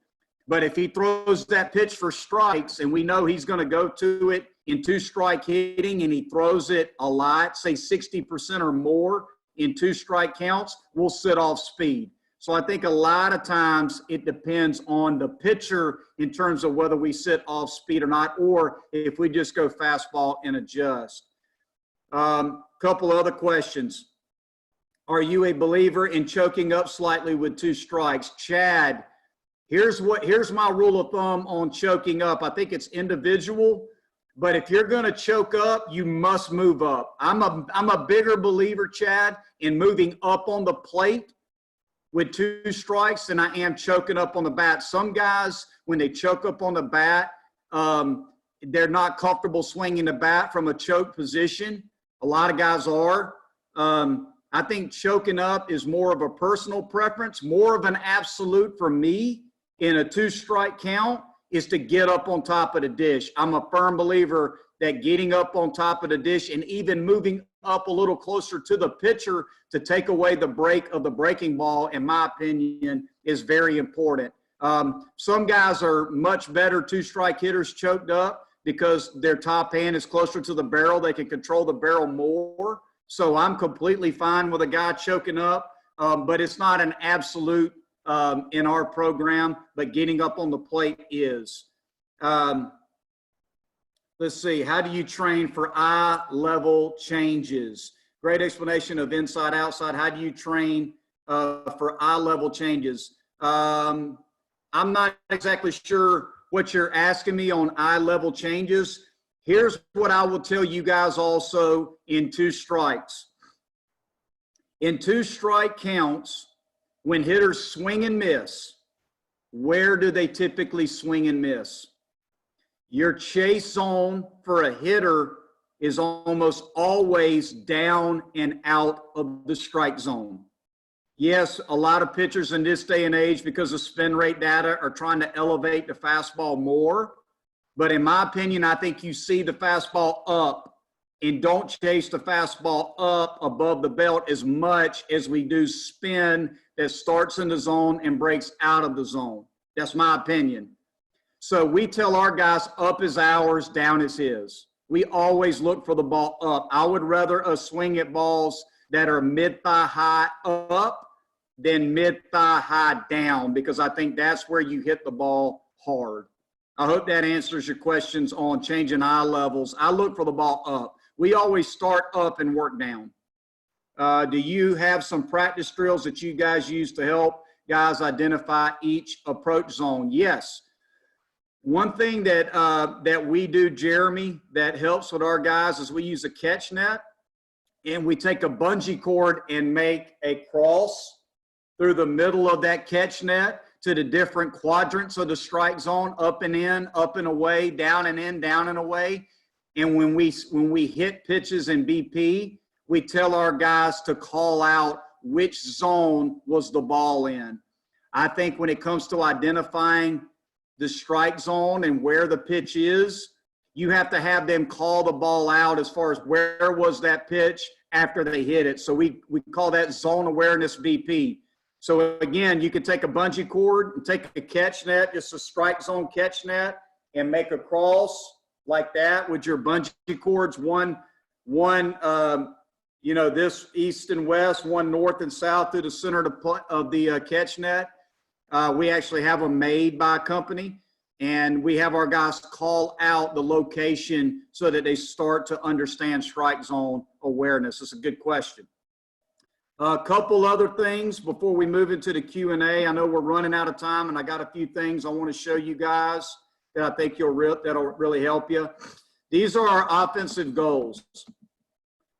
But if he throws that pitch for strikes and we know he's going to go to it in 2 strike hitting and he throws it a lot, say 60% or more in 2 strike counts, we'll sit off speed. So I think a lot of times it depends on the pitcher in terms of whether we sit off speed or not, or if we just go fastball and adjust. Couple other questions. Are you a believer in choking up slightly with 2 strikes? Chad, here's my rule of thumb on choking up. I think it's individual, but if you're going to choke up, you must move up. I'm a bigger believer, Chad, in moving up on the plate with 2 strikes than I am choking up on the bat. Some guys, when they choke up on the bat, they're not comfortable swinging the bat from a choke position. A lot of guys are. I think choking up is more of a personal preference. More of an absolute for me in a 2 strike count is to get up on top of the dish. I'm a firm believer that getting up on top of the dish and even moving up a little closer to the pitcher to take away the break of the breaking ball, in my opinion, is very important. Some guys are much better 2 strike hitters choked up because their top hand is closer to the barrel. They can control the barrel more. So I'm completely fine with a guy choking up, but it's not an absolute in our program, but getting up on the plate is. Let's see, how do you train for eye level changes? great explanation of inside, outside. How do you train for eye level changes? I'm not exactly sure what you're asking me on eye level changes. Here's what I will tell you guys also in 2 strikes. In 2 strike counts, when hitters swing and miss, where do they typically swing and miss? Your chase zone for a hitter is almost always down and out of the strike zone. Yes, a lot of pitchers in this day and age, because of spin rate data, are trying to elevate the fastball more. But in my opinion, I think you see the fastball up and don't chase the fastball up above the belt as much as we do spin that starts in the zone and breaks out of the zone. That's my opinion. So we tell our guys up is ours, down is his. We always look for the ball up. I would rather us swing at balls that are mid-thigh high up than mid-thigh high down, because I think that's where you hit the ball hard. I hope that answers your questions on changing eye levels. I look for the ball up. We always start up and work down. Do you have some practice drills that you guys use to help guys identify each approach zone? Yes. One thing that we do, Jeremy, that helps with our guys is we use a catch net, and we take a bungee cord and make a cross through the middle of that catch net to the different quadrants of the strike zone, up and in, up and away, down and in, down and away. And when we hit pitches in BP, we tell our guys to call out which zone was the ball in. I think when it comes to identifying the strike zone and where the pitch is, you have to have them call the ball out as far as where was that pitch after they hit it. So we call that zone awareness BP. So again, you could take a bungee cord and take a catch net, just a strike zone catch net, and make a cross like that with your bungee cords, one this east and west, one north and south through the center of the catch net. We actually have them made by a company, and we have our guys call out the location so that they start to understand strike zone awareness. It's a good question. A couple other things before we move into the Q&A. I know we're running out of time, and I got a few things I want to show you guys that I think that'll really help you. These are our offensive goals.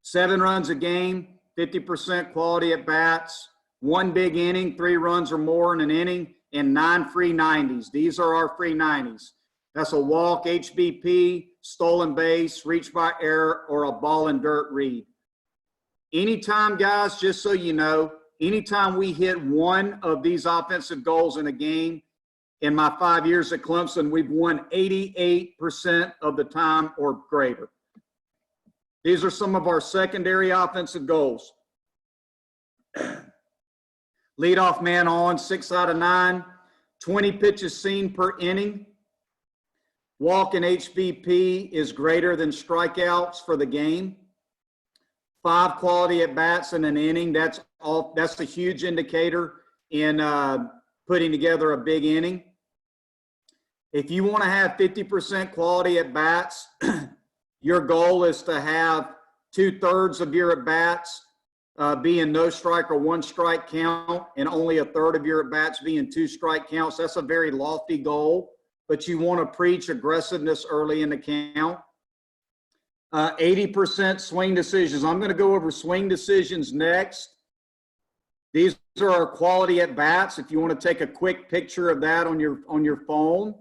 7 runs a game, 50% quality at bats, 1 big inning, 3 runs or more in an inning, and 9 free 90s. These are our free 90s. That's a walk, HBP, stolen base, reach by error, or a ball and dirt read. Anytime, guys, just so you know, anytime we hit one of these offensive goals in a game, in my 5 years at Clemson, we've won 88% of the time or greater. These are some of our secondary offensive goals. Leadoff man on, 6 out of 9, 20 pitches seen per inning. Walk and HBP is greater than strikeouts for the game. 5 quality at bats in an inning. That's a huge indicator in putting together a big inning. If you want to have 50% quality at bats, your goal is to have 2/3 of your at bats being no strike or 1 strike count, and only 1/3 of your at bats being 2 strike counts. That's a very lofty goal, but you want to preach aggressiveness early in the count. 80% swing decisions. I'm going to go over swing decisions next. These are our quality at bats. If you want to take a quick picture of that on your phone.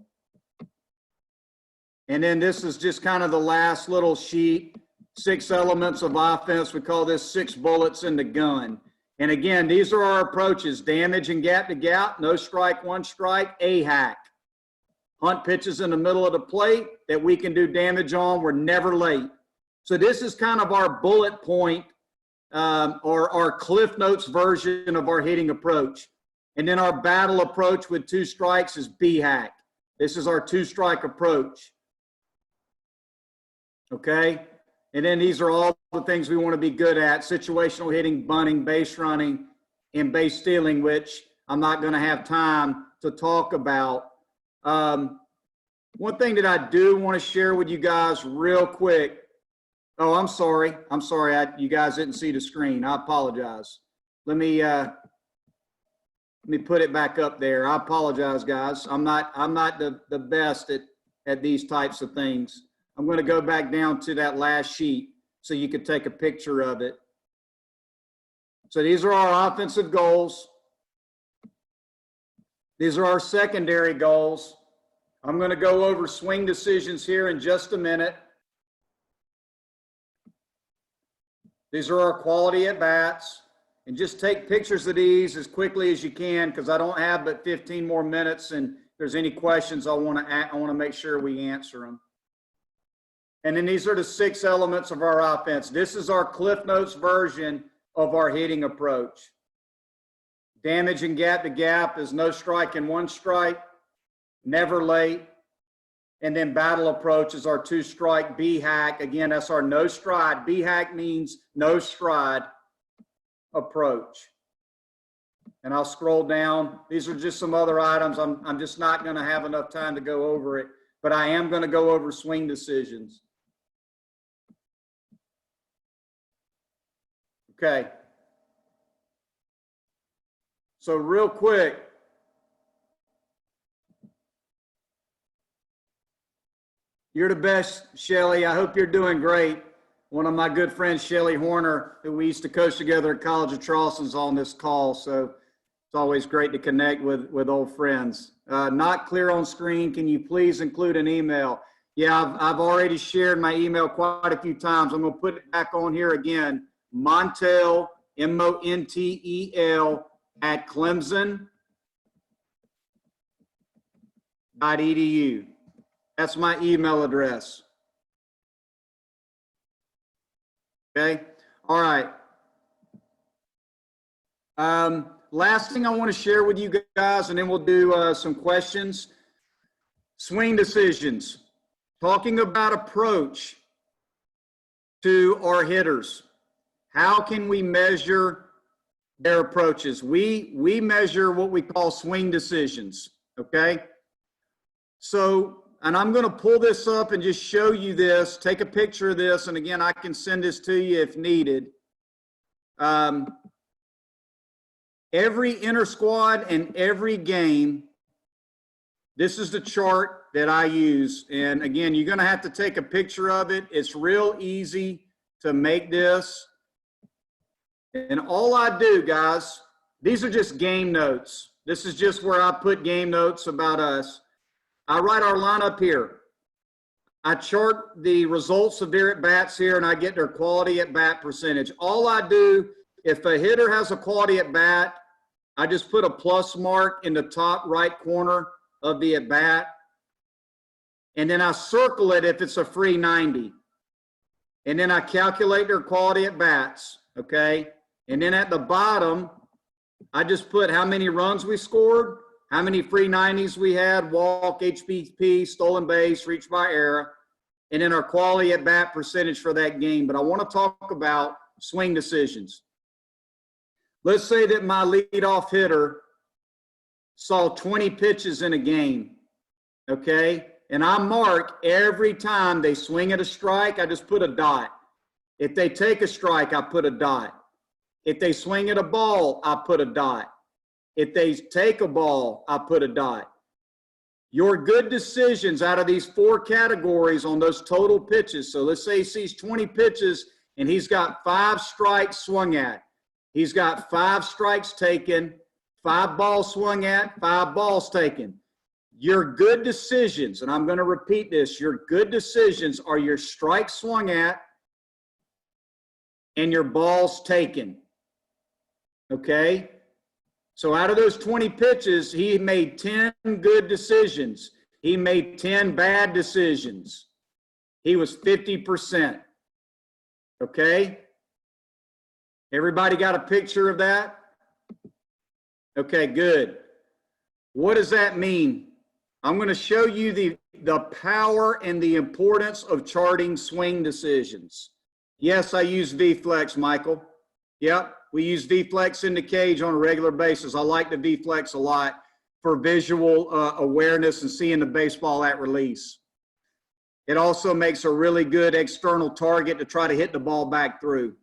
And then this is just kind of the last little sheet. 6 elements of offense. We call this 6 bullets in the gun. And again, these are our approaches: damage and gap to gap, no strike, 1 strike, A-hack. Hunt pitches in the middle of the plate that we can do damage on. We're never late. So this is kind of our bullet point or our Cliff Notes version of our hitting approach. And then our battle approach with 2 strikes is B-hack. This is our 2-strike approach. Okay? And then these are all the things we want to be good at: situational hitting, bunting, base running, and base stealing, which I'm not going to have time to talk about. One thing that I do want to share with you guys real quick, Oh, I'm sorry. I'm sorry. You guys didn't see the screen. I apologize. Let me put it back up there. I apologize, guys. I'm not the best at these types of things. I'm going to go back down to that last sheet so you could take a picture of it. So these are our offensive goals. These are our secondary goals. I'm going to go over swing decisions here in just a minute. These are our quality at bats. And just take pictures of these as quickly as you can, because I don't have but 15 more minutes, and if there's any questions I want to make sure we answer them. And then these are the 6 elements of our offense. This is our Cliff Notes version of our hitting approach. Damage and gap to gap is no strike and 1 strike, never late. And then battle approach is our 2-strike B-hack. Again, that's our no stride. B-hack means no stride approach. And I'll scroll down. These are just some other items. I'm just not going to have enough time to go over it, but I am going to go over swing decisions. Okay. So real quick, you're the best, Shelly. I hope you're doing great. One of my good friends, Shelly Horner, who we used to coach together at College of Charleston, is on this call. So it's always great to connect with old friends. Not clear on screen. Can you please include an email? Yeah, I've already shared my email quite a few times. I'm going to put it back on here again. Monteel, M-O-N-T-E-L, at Clemson.edu. That's my email address. Okay. All right. Last thing I want to share with you guys, and then we'll do some questions. Swing decisions. Talking about approach to our hitters. How can we measure their approaches? We measure what we call swing decisions. Okay. So, and I'm going to pull this up and just show you this, take a picture of this. And again, I can send this to you if needed. Every inter squad and every game, this is the chart that I use. And again, you're going to have to take a picture of it. It's real easy to make this. And all I do, guys, these are just game notes. This is just where I put game notes about us. I write our lineup here. I chart the results of their at-bats here, and I get their quality at-bat percentage. All I do, if a hitter has a quality at-bat, I just put a plus mark in the top right corner of the at-bat, and then I circle it if it's a free 90. And then I calculate their quality at-bats, okay? And then at the bottom, I just put how many runs we scored, how many free 90s we had, walk, HBP, stolen base, reach by error, and then our quality at bat percentage for that game. But I want to talk about swing decisions. Let's say that my leadoff hitter saw 20 pitches in a game, okay? And I mark every time they swing at a strike, I just put a dot. If they take a strike, I put a dot. If they swing at a ball, I put a dot. If they take a ball, I put a dot. Your good decisions out of these 4 categories on those total pitches. So let's say he sees 20 pitches and he's got 5 strikes swung at. He's got 5 strikes taken, 5 balls swung at, 5 balls taken. Your good decisions, and I'm going to repeat this, your good decisions are your strikes swung at and your balls taken. Okay? So out of those 20 pitches, he made 10 good decisions. He made 10 bad decisions. He was 50%. Okay? Everybody got a picture of that? Okay, good. What does that mean? I'm going to show you the power and the importance of charting swing decisions. Yes, I use V-Flex, Michael. Yep. We use V-Flex in the cage on a regular basis. I like the V-Flex a lot for visual awareness and seeing the baseball at release. It also makes a really good external target to try to hit the ball back through.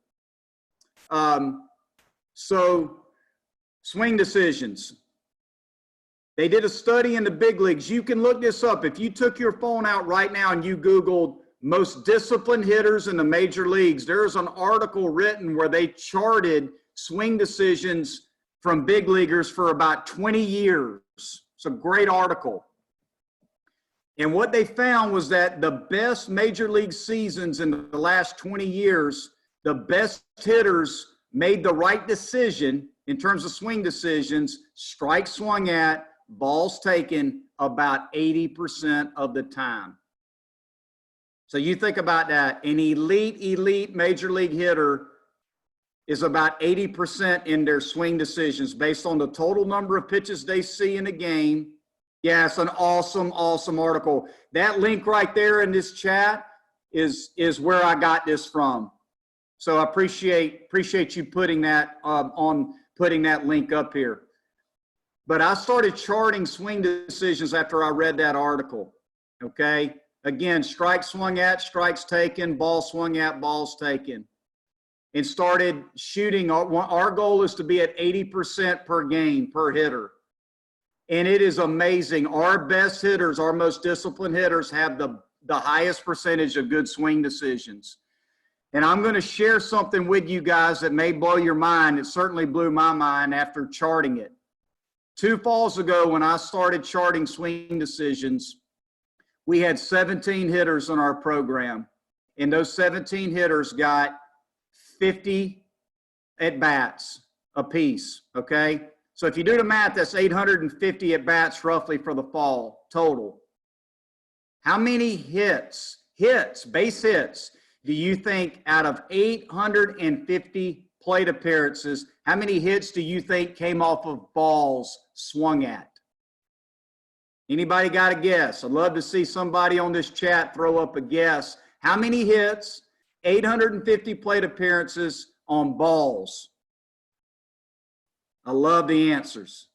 So swing decisions. They did a study in the big leagues. You can look this up. If you took your phone out right now and you Googled most disciplined hitters in the major leagues, there's an article written where they charted swing decisions from big leaguers for about 20 years. It's a great article. And what they found was that the best major league seasons in the last 20 years, the best hitters made the right decision in terms of swing decisions, strikes swung at, balls taken about 80% of the time. So you think about that. An elite major league hitter is about 80% in their swing decisions based on the total number of pitches they see in a game. Yeah, it's an awesome, awesome article. That link right there in this chat is where I got this from. So I appreciate you putting that putting that link up here. But I started charting swing decisions after I read that article. Okay, again, strikes swung at, strikes taken, ball swung at, balls taken, and started shooting. Our goal is to be at 80% per game per hitter. And it is amazing. Our best hitters, our most disciplined hitters have the highest percentage of good swing decisions. And I'm going to share something with you guys that may blow your mind. It certainly blew my mind after charting it. 2 falls ago, when I started charting swing decisions, we had 17 hitters in our program. And those 17 hitters got 50 at-bats apiece, okay? So if you do the math, that's 850 at-bats roughly for the fall total. How many hits, base hits, do you think out of 850 plate appearances, how many hits do you think came off of balls swung at? Anybody got a guess? I'd love to see somebody on this chat throw up a guess. How many hits, 850 plate appearances on balls? I love the answers.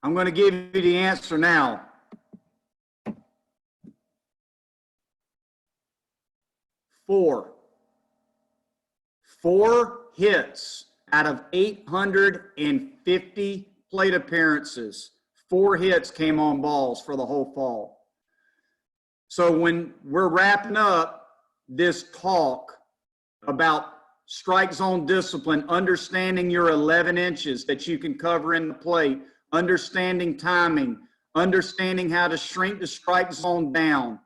I'm going to give you the answer now. 4 hits out of 850 plate appearances. 4 hits came on balls for the whole fall. So when we're wrapping up this talk about strike zone discipline, understanding your 11 inches that you can cover in the plate, understanding timing, understanding how to shrink the strike zone down.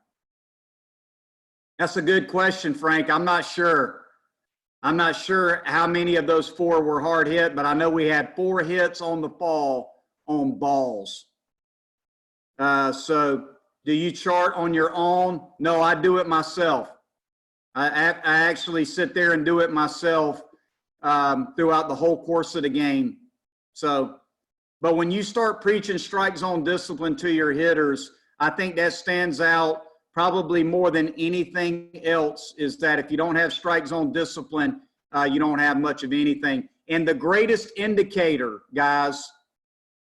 That's a good question, Frank. I'm not sure how many of those 4 were hard hit, but I know we had 4 hits on the fall on balls. So do you chart on your own? No, I do it myself. I actually sit there and do it myself throughout the whole course of the game. So, but when you start preaching strike zone discipline to your hitters, I think that stands out probably more than anything else, is that if you don't have strike zone discipline, you don't have much of anything. And the greatest indicator, guys,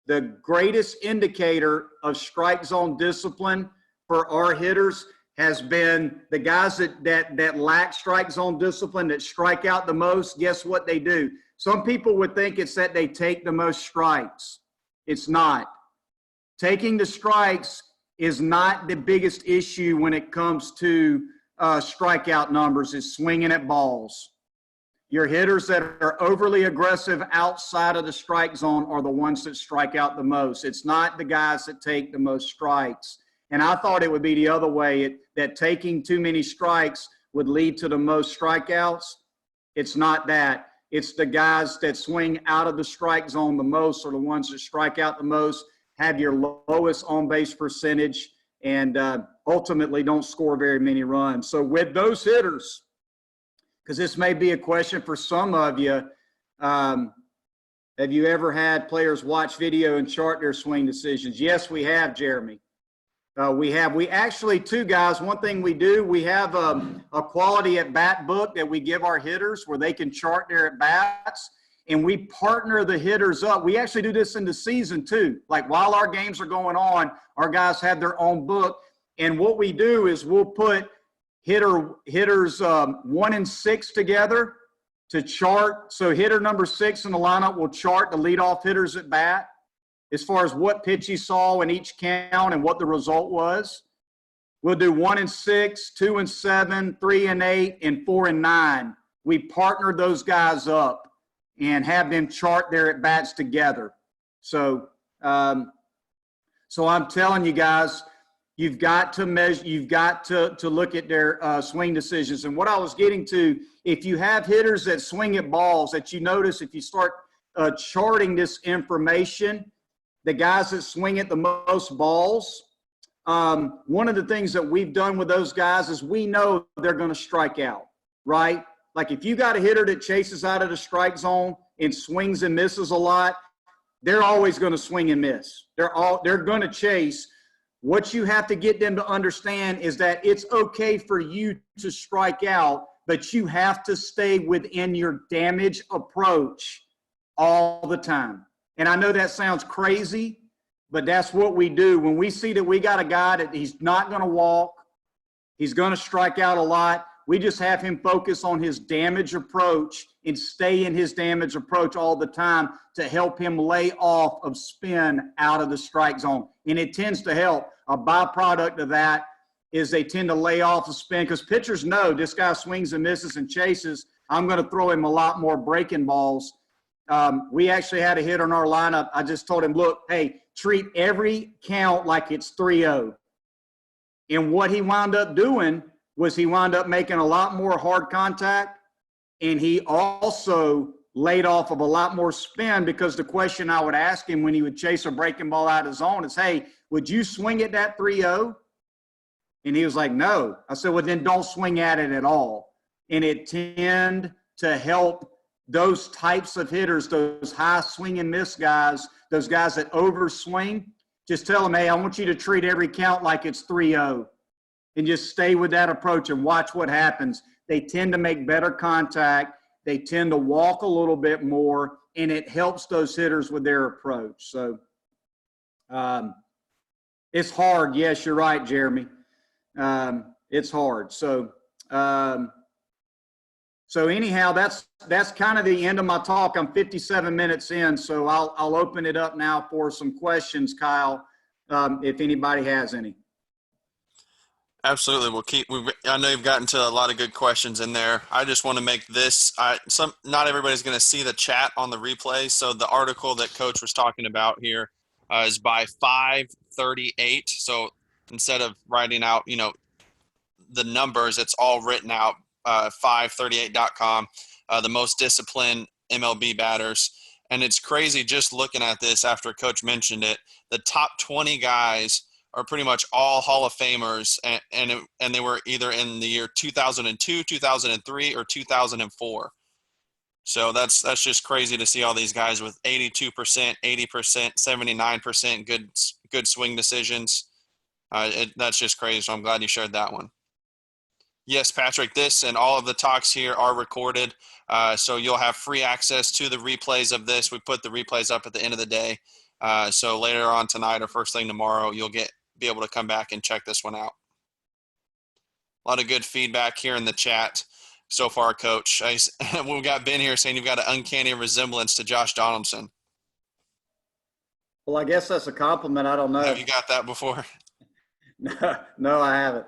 the greatest indicator of strike zone discipline for our hitters has been the guys that lack strike zone discipline, that strike out the most. Guess what they do? Some people would think it's that they take the most strikes. It's not. Taking the strikes is not the biggest issue when it comes to strikeout numbers. It's swinging at balls. Your hitters that are overly aggressive outside of the strike zone are the ones that strike out the most. It's not the guys that take the most strikes. And I thought it would be the other way, that taking too many strikes would lead to the most strikeouts. It's not that. It's the guys that swing out of the strike zone the most are the ones that strike out the most, have your lowest on-base percentage, and ultimately don't score very many runs. So with those hitters, because this may be a question for some of you, have you ever had players watch video and chart their swing decisions? Yes, we have, Jeremy. We actually, 2 guys, one thing we do, we have a quality at bat book that we give our hitters where they can chart their at bats. and we partner the hitters up. We actually do this in the season too. Like while our games are going on, our guys have their own book. And what we do is we'll put hitters 1 and 6 together to chart. So hitter number 6 in the lineup will chart the leadoff hitters at bat as far as what pitch he saw in each count and what the result was. We'll do 1 and 6, 2 and 7, 3 and 8, and 4 and 9. We partner those guys up and have them chart their at bats together. So, so I'm telling you guys, you've got to measure, you've got to look at their swing decisions. And what I was getting to, if you have hitters that swing at balls, that you notice if you start charting this information, the guys that swing at the most balls, one of the things that we've done with those guys is we know they're going to strike out, right? Like if you got a hitter that chases out of the strike zone and swings and misses a lot, they're always going to swing and miss. They're going to chase. What you have to get them to understand is that it's okay for you to strike out, but you have to stay within your damage approach all the time. And I know that sounds crazy, but that's what we do. When we see that we got a guy that he's not going to walk, he's going to strike out a lot, we just have him focus on his damage approach and stay in his damage approach all the time to help him lay off of spin out of the strike zone. And it tends to help. A byproduct of that is they tend to lay off of spin because pitchers know this guy swings and misses and chases. I'm going to throw him a lot more breaking balls. We actually had a hit on our lineup. I just told him, look, hey, treat every count like it's 3-0. And what he wound up doing was he wound up making a lot more hard contact, and he also laid off of a lot more spin because the question I would ask him when he would chase a breaking ball out of zone is, hey, would you swing at that 3-0? And he was like, no. I said, well, then don't swing at it at all. And it tend to help those types of hitters, those high swing and miss guys, those guys that overswing, just tell them, hey, I want you to treat every count like it's 3-0. And just stay with that approach and watch what happens. They tend to make better contact. They tend to walk a little bit more, and it helps those hitters with their approach. So it's hard. Yes, you're right, Jeremy. It's hard. So anyhow, that's kind of the end of my talk. I'm 57 minutes in, so I'll open it up now for some questions, Kyle, if anybody has any. Absolutely. I know you've gotten to a lot of good questions in there. I just want to make this, not everybody's going to see the chat on the replay. So the article that Coach was talking about here is by 538. So instead of writing out, the numbers, it's all written out, 538.com, the most disciplined MLB batters. And it's crazy just looking at this after Coach mentioned it. The top 20 guys are pretty much all Hall of Famers, and they were either in the year 2002, 2003, or 2004. So that's just crazy to see all these guys with 82%, 80%, 79% good swing decisions. That's just crazy. So I'm glad you shared that one. Yes, Patrick, this and all of the talks here are recorded. So you'll have free access to the replays of this. We put the replays up at the end of the day. So later on tonight or first thing tomorrow, you'll be able to come back and check this one out. A lot of good feedback here in the chat so far, Coach. We've got Ben here saying you've got an uncanny resemblance to Josh Donaldson. Well, I guess that's a compliment. I don't know. Have you got that before? No, I haven't.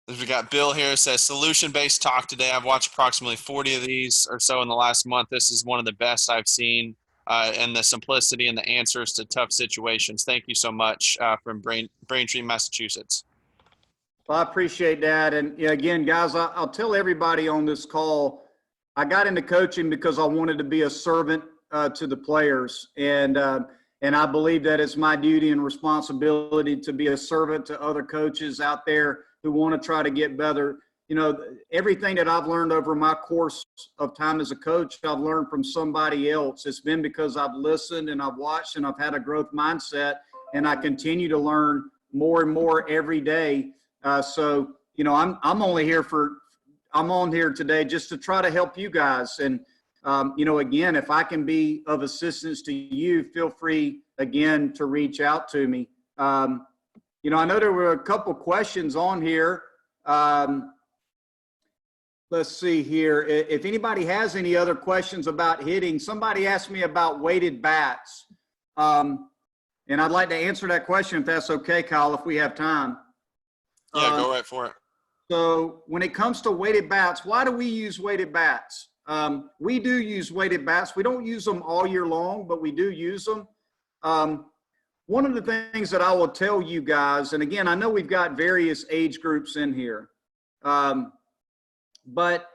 We got Bill here says solution-based talk today. I've watched approximately 40 of these or so in the last month. This is one of the best I've seen, and the simplicity and the answers to tough situations. Thank you so much from Braintree, Massachusetts. Well, I appreciate that. And again, guys, I'll tell everybody on this call, I got into coaching because I wanted to be a servant to the players. And I believe that it's my duty and responsibility to be a servant to other coaches out there who want to try to get better. Everything that I've learned over my course of time as a coach, I've learned from somebody else. It's been because I've listened and I've watched and I've had a growth mindset, and I continue to learn more and more every day. I'm only here I'm on here today just to try to help you guys. And, you know, again, if I can be of assistance to you, feel free again to reach out to me. You know, I know there were a couple questions on here. Let's see here. If anybody has any other questions about hitting, somebody asked me about weighted bats. And I'd like to answer that question if that's okay, Kyle, if we have time. Yeah, go right for it. So when it comes to weighted bats, why do we use weighted bats? We do use weighted bats. We don't use them all year long, but we do use them. One of the things that I will tell you guys, and again, I know we've got various age groups in here, but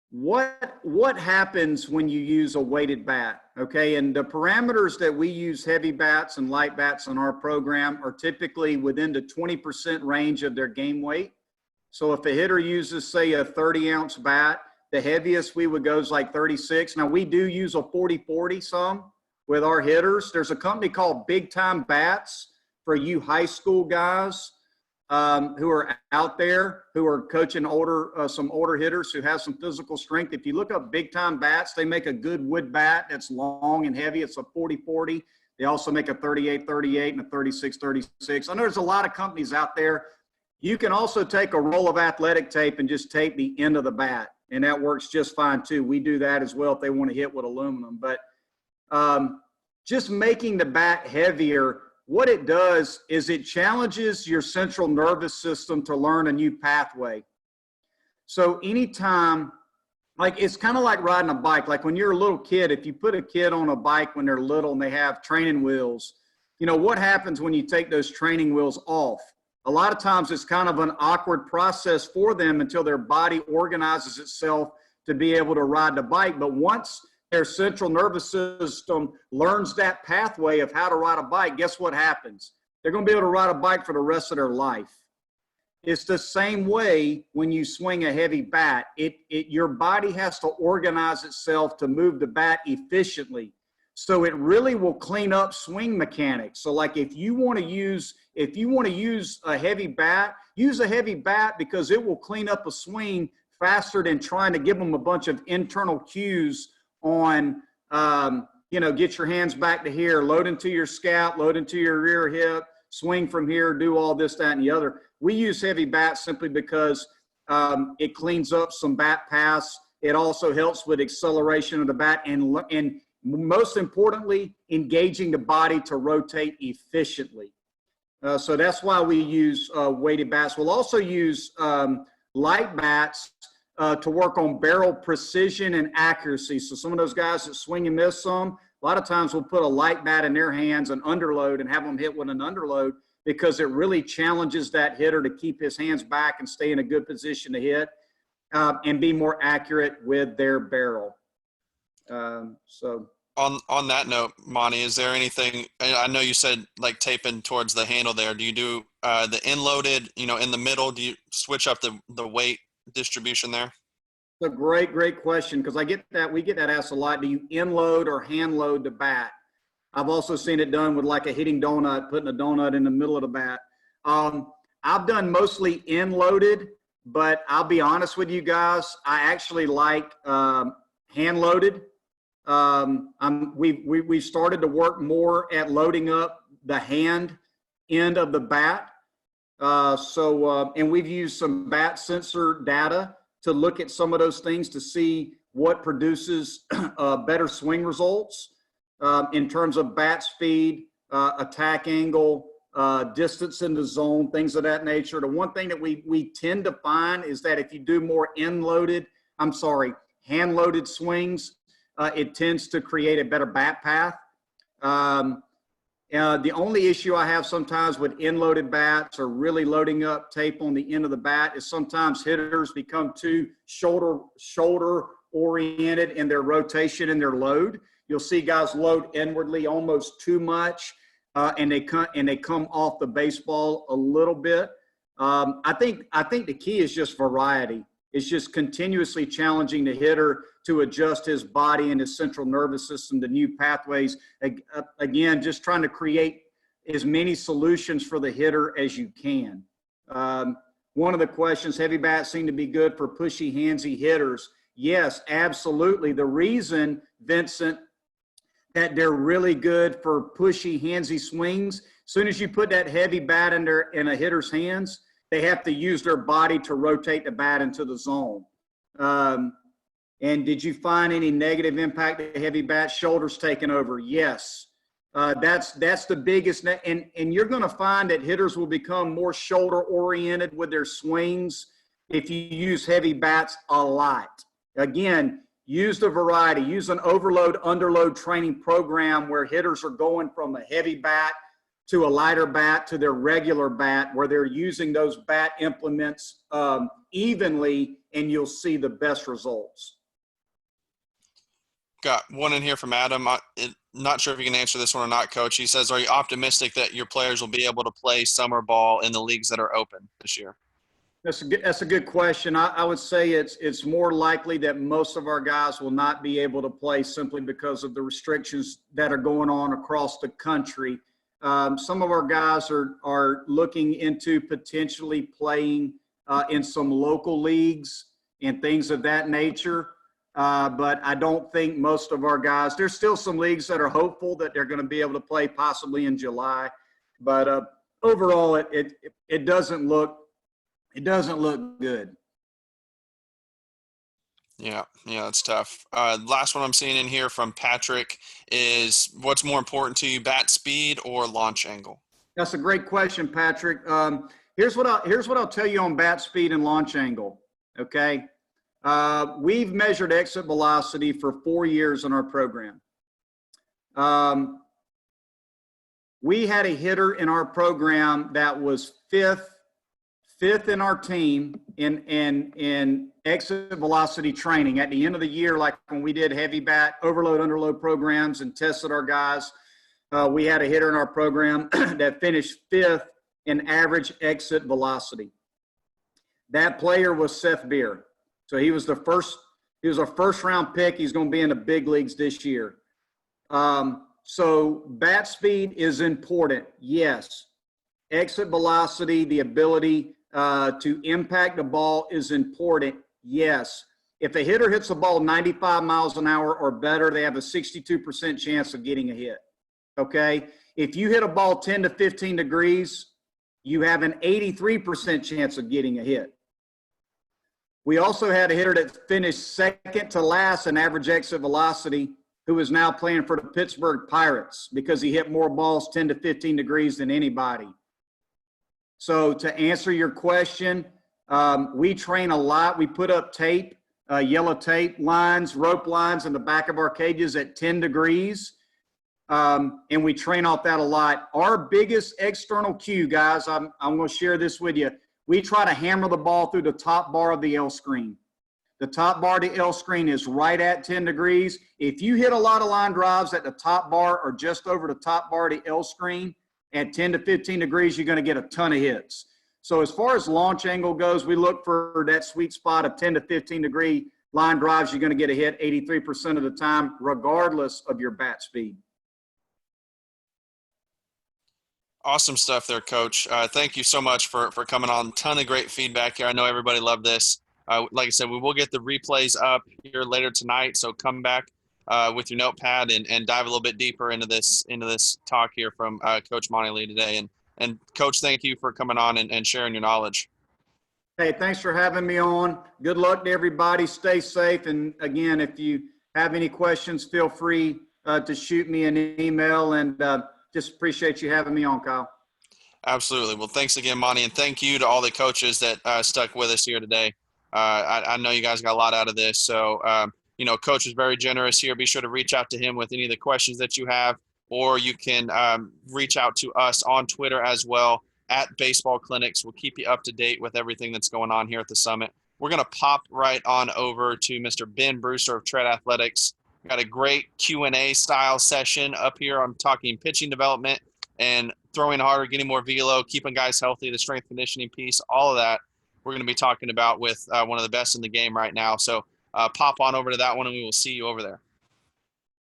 what happens when you use a weighted bat? Okay, and the parameters that we use heavy bats and light bats in our program are typically within the 20% range of their game weight. So if a hitter uses, say, a 30-ounce bat, the heaviest we would go is like 36. Now, we do use a 40-40 some with our hitters. There's a company called Big Time Bats for you high school guys who are out there, who are coaching some older hitters who have some physical strength. If you look up Big Time Bats, they make a good wood bat that's long and heavy. It's a 40-40. They also make a 38-38 and a 36-36. I know there's a lot of companies out there. You can also take a roll of athletic tape and just tape the end of the bat, and that works just fine too. We do that as well if they want to hit with aluminum. But just making the bat heavier, what it does is it challenges your central nervous system to learn a new pathway. So anytime, like it's kind of like riding a bike. Like when you're a little kid, if you put a kid on a bike when they're little and they have training wheels, you know, what happens when you take those training wheels off? A lot of times it's kind of an awkward process for them until their body organizes itself to be able to ride the bike. But once their central nervous system learns that pathway of how to ride a bike, guess what happens? They're going to be able to ride a bike for the rest of their life. It's the same way when you swing a heavy bat. Your body has to organize itself to move the bat efficiently. So it really will clean up swing mechanics. So like if you want to use a heavy bat, use a heavy bat because it will clean up a swing faster than trying to give them a bunch of internal cues on, you know, get your hands back to here, load into your scap, load into your rear hip, swing from here, do all this, that, and the other. We use heavy bats simply because it cleans up some bat paths. It also helps with acceleration of the bat and most importantly, engaging the body to rotate efficiently. So that's why we use weighted bats. We'll also use light bats to work on barrel precision and accuracy. So some of those guys that swing and miss some, a lot of times we'll put a light bat in their hands, an underload, and have them hit with an underload because it really challenges that hitter to keep his hands back and stay in a good position to hit and be more accurate with their barrel. So on that note, Monte, is there anything, I know you said like taping towards the handle there. Do you do the end-loaded, you know, in the middle? Do you switch up the weight distribution there? It's a great question because we get that asked a lot. Do you end load or hand load the bat? I've also seen it done with like a hitting donut, putting a donut in the middle of the bat. I've done mostly end loaded, but I'll be honest with you guys, I actually like hand loaded. We've started to work more at loading up the hand end of the bat. And we've used some bat sensor data to look at some of those things to see what produces better swing results in terms of bat speed, attack angle, distance in the zone, things of that nature. The one thing that we tend to find is that if you do more hand-loaded swings, it tends to create a better bat path. The only issue I have sometimes with end-loaded bats or really loading up tape on the end of the bat is sometimes hitters become too shoulder-oriented in their rotation and their load. You'll see guys load inwardly almost too much, and they come off the baseball a little bit. I think the key is just variety. It's just continuously challenging the hitter to adjust his body and his central nervous system to new pathways. Again, just trying to create as many solutions for the hitter as you can. one of the questions, heavy bats seem to be good for pushy, handsy hitters. Yes, absolutely. The reason, Vincent, that they're really good for pushy, handsy swings, as soon as you put that heavy bat in a hitter's hands, they have to use their body to rotate the bat into the zone. And did you find any negative impact of heavy bat? Shoulders taking over? Yes. That's the biggest. And you're going to find that hitters will become more shoulder oriented with their swings if you use heavy bats a lot. Again, use the variety. Use an overload, underload training program where hitters are going from a heavy bat to a lighter bat to their regular bat, where they're using those bat implements evenly, and you'll see the best results. Got one in here from Adam. Not sure if you can answer this one or not, Coach. He says, are you optimistic that your players will be able to play summer ball in the leagues that are open this year? That's a good question. I would say it's more likely that most of our guys will not be able to play simply because of the restrictions that are going on across the country. Some of our guys are looking into potentially playing in some local leagues and things of that nature. But I don't think most of our guys, there's still some leagues that are hopeful that they're going to be able to play possibly in July. But overall, it doesn't look good. Yeah, it's tough. Last one I'm seeing in here from Patrick is, what's more important to you, bat speed or launch angle? That's a great question, Patrick. Here's what I'll tell you on bat speed and launch angle. Okay. We've measured exit velocity for 4 years in our program. We had a hitter in our program that was fifth in our team in exit velocity training. At the end of the year, like when we did heavy bat, overload, underload programs and tested our guys, we had a hitter in our program that finished fifth in average exit velocity. That player was Seth Beer. So he was a first round pick. He's going to be in the big leagues this year. So bat speed is important. Yes. Exit velocity, the ability to impact the ball is important. Yes. If a hitter hits the ball 95 miles an hour or better, they have a 62% chance of getting a hit. Okay. If you hit a ball 10 to 15 degrees, you have an 83% chance of getting a hit. We also had a hitter that finished second to last in average exit velocity, who is now playing for the Pittsburgh Pirates because he hit more balls 10 to 15 degrees than anybody. So to answer your question, we train a lot. We put up tape, yellow tape lines, rope lines in the back of our cages at 10 degrees. And we train off that a lot. Our biggest external cue, guys, I'm going to share this with you. We try to hammer the ball through the top bar of the L screen. The top bar of the L screen is right at 10 degrees. If you hit a lot of line drives at the top bar or just over the top bar of the L screen at 10 to 15 degrees, you're going to get a ton of hits. So as far as launch angle goes, we look for that sweet spot of 10 to 15 degree line drives. You're going to get a hit 83% of the time, regardless of your bat speed. Awesome stuff there, Coach. Thank you so much for coming on. Ton of great feedback here. I know everybody loved this. Like I said, we will get the replays up here later tonight, so come back with your notepad and dive a little bit deeper into this talk here from Coach Montee Lee today. And Coach, thank you for coming on and sharing your knowledge. Hey, thanks for having me on. Good luck to everybody. Stay safe. And again, if you have any questions, feel free to shoot me an email, and just appreciate you having me on, Kyle. Absolutely. Well, thanks again, Monte, and thank you to all the coaches that stuck with us here today. I know you guys got a lot out of this. So, Coach is very generous here. Be sure to reach out to him with any of the questions that you have, or you can reach out to us on Twitter as well at Baseball Clinics. We'll keep you up to date with everything that's going on here at the Summit. We're going to pop right on over to Mr. Ben Brewster of Tread Athletics. Got a great Q&A style session up here on talking pitching development and throwing harder, getting more velo, keeping guys healthy, the strength conditioning piece, all of that we're going to be talking about with one of the best in the game right now. So pop on over to that one and we will see you over there.